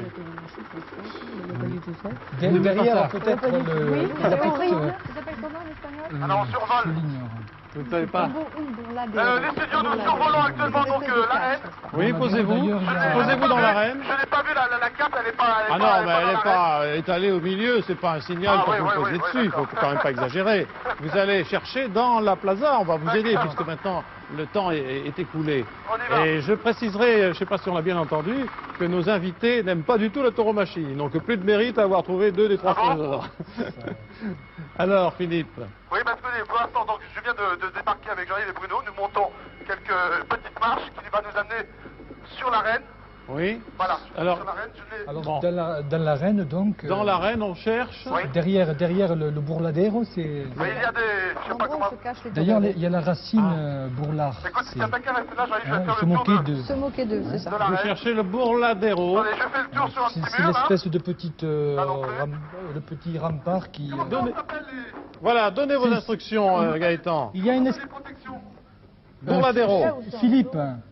Derrière, Oui, peut-être vous la avez petite... compris, ça s'appelle comment en espagnol? Alors, on survole. Je l'ignore. Vous ne savez pas? Les studios, nous survolons actuellement donc l'arène. Oui, posez-vous. D'ailleurs, il y a- Posez-vous dans l'arène. Je n'ai pas vu la cape, elle n'est pas. Ah non, mais elle n'est pas étalée au milieu, c'est pas un signal Ah, pour oui, vous oui, poser oui, dessus, il d'accord. faut quand même pas exagérer. Vous allez chercher dans la plaza, on va vous aider D'accord. puisque maintenant le temps est écoulé. On y va. Et je préciserai, je ne sais pas si on l'a bien entendu, que nos invités n'aiment pas du tout la tauromachie, ils n'ont que plus de mérite à avoir trouvé 2 des 3 Ah bon trésors. Alors Philippe, Oui, parce que pour l'instant, donc, je viens de débarquer avec Jean-Yves et Bruno. Nous montons quelques petites marches qui va nous amener sur l'arène. oui. Voilà. Alors- sur l'arène, je l'ai. Alors, Bon. dans l'arène, donc... Dans l'arène, on cherche. Oui. Derrière le bourladero, c'est... Mais il y a des. Je sais pas En gros, comment. on se cache les D'ailleurs, taureaux. il y a la racine bourlard. Écoute, C'est- si t'as qu'à rester là, Jean-Yves, je vais hein, faire se le tour moquer de. de... Se moquer d'eux, c'est ça. de Vous l'arène. cherchez le bourladero. Attendez, je fais le tour sur un C'est petit c'est mur là. l'espèce de petite... Là non plus. le petit rempart qui... Comment Donnez- ça s'appelle les. Voilà, donnez vos C'est- instructions Gaëtan. Il y a une... Les protections. Bourladero. Philippe,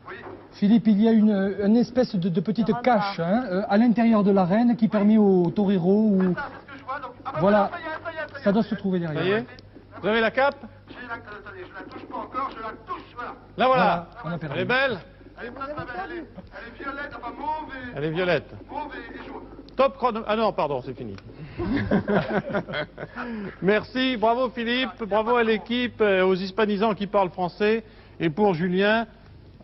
Oui. Philippe, il y a une espèce de petite rempart. cache hein, à l'intérieur de l'arène qui permet aux toreros ou... Ça, c'est ce que je vois. Donc, ah, bah, Voilà. ça y est, ça y est, ça y est. Ça doit se trouver Ça y derrière. est Vous avez la cape Attendez, je la touche pas encore, je la touche, voilà. Là voilà. On a perdu. Elle est belle. Elle est très très belle, elle est violette, enfin mauve et. Elle est violette. Mauve et jaune. Top chrono... Ah non, pardon, c'est fini. Merci, bravo Philippe, bravo à l'équipe, aux hispanisants qui parlent français. Et pour Julien,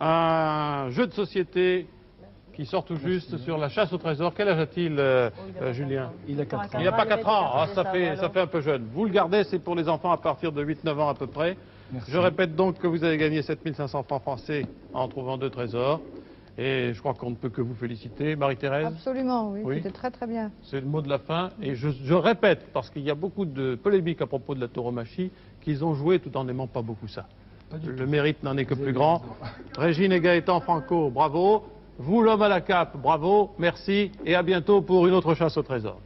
un jeu de société qui sort tout juste sur la chasse au trésor. Quel âge a-t-il, Julien? Il a 4 ans. Il n'a pas 4 ans, ah, ça fait un peu jeune. Vous le gardez, c'est pour les enfants à partir de 8-9 ans à peu près. Merci. Je répète donc que vous avez gagné 7500 francs français en trouvant 2 trésors. Et je crois qu'on ne peut que vous féliciter. Marie-Thérèse, Absolument, oui. Oui. C'était très très bien. c'est le mot de la fin. Et je répète, parce qu'il y a beaucoup de polémiques à propos de la tauromachie, qu'ils ont joué tout en n'aimant pas beaucoup ça. Pas du Le tout. mérite n'en est que Vous plus avez grand. raison. Régine et Gaëtan Franco, bravo. Vous, l'homme à la cape, bravo, merci. Et à bientôt pour une autre chasse au trésor.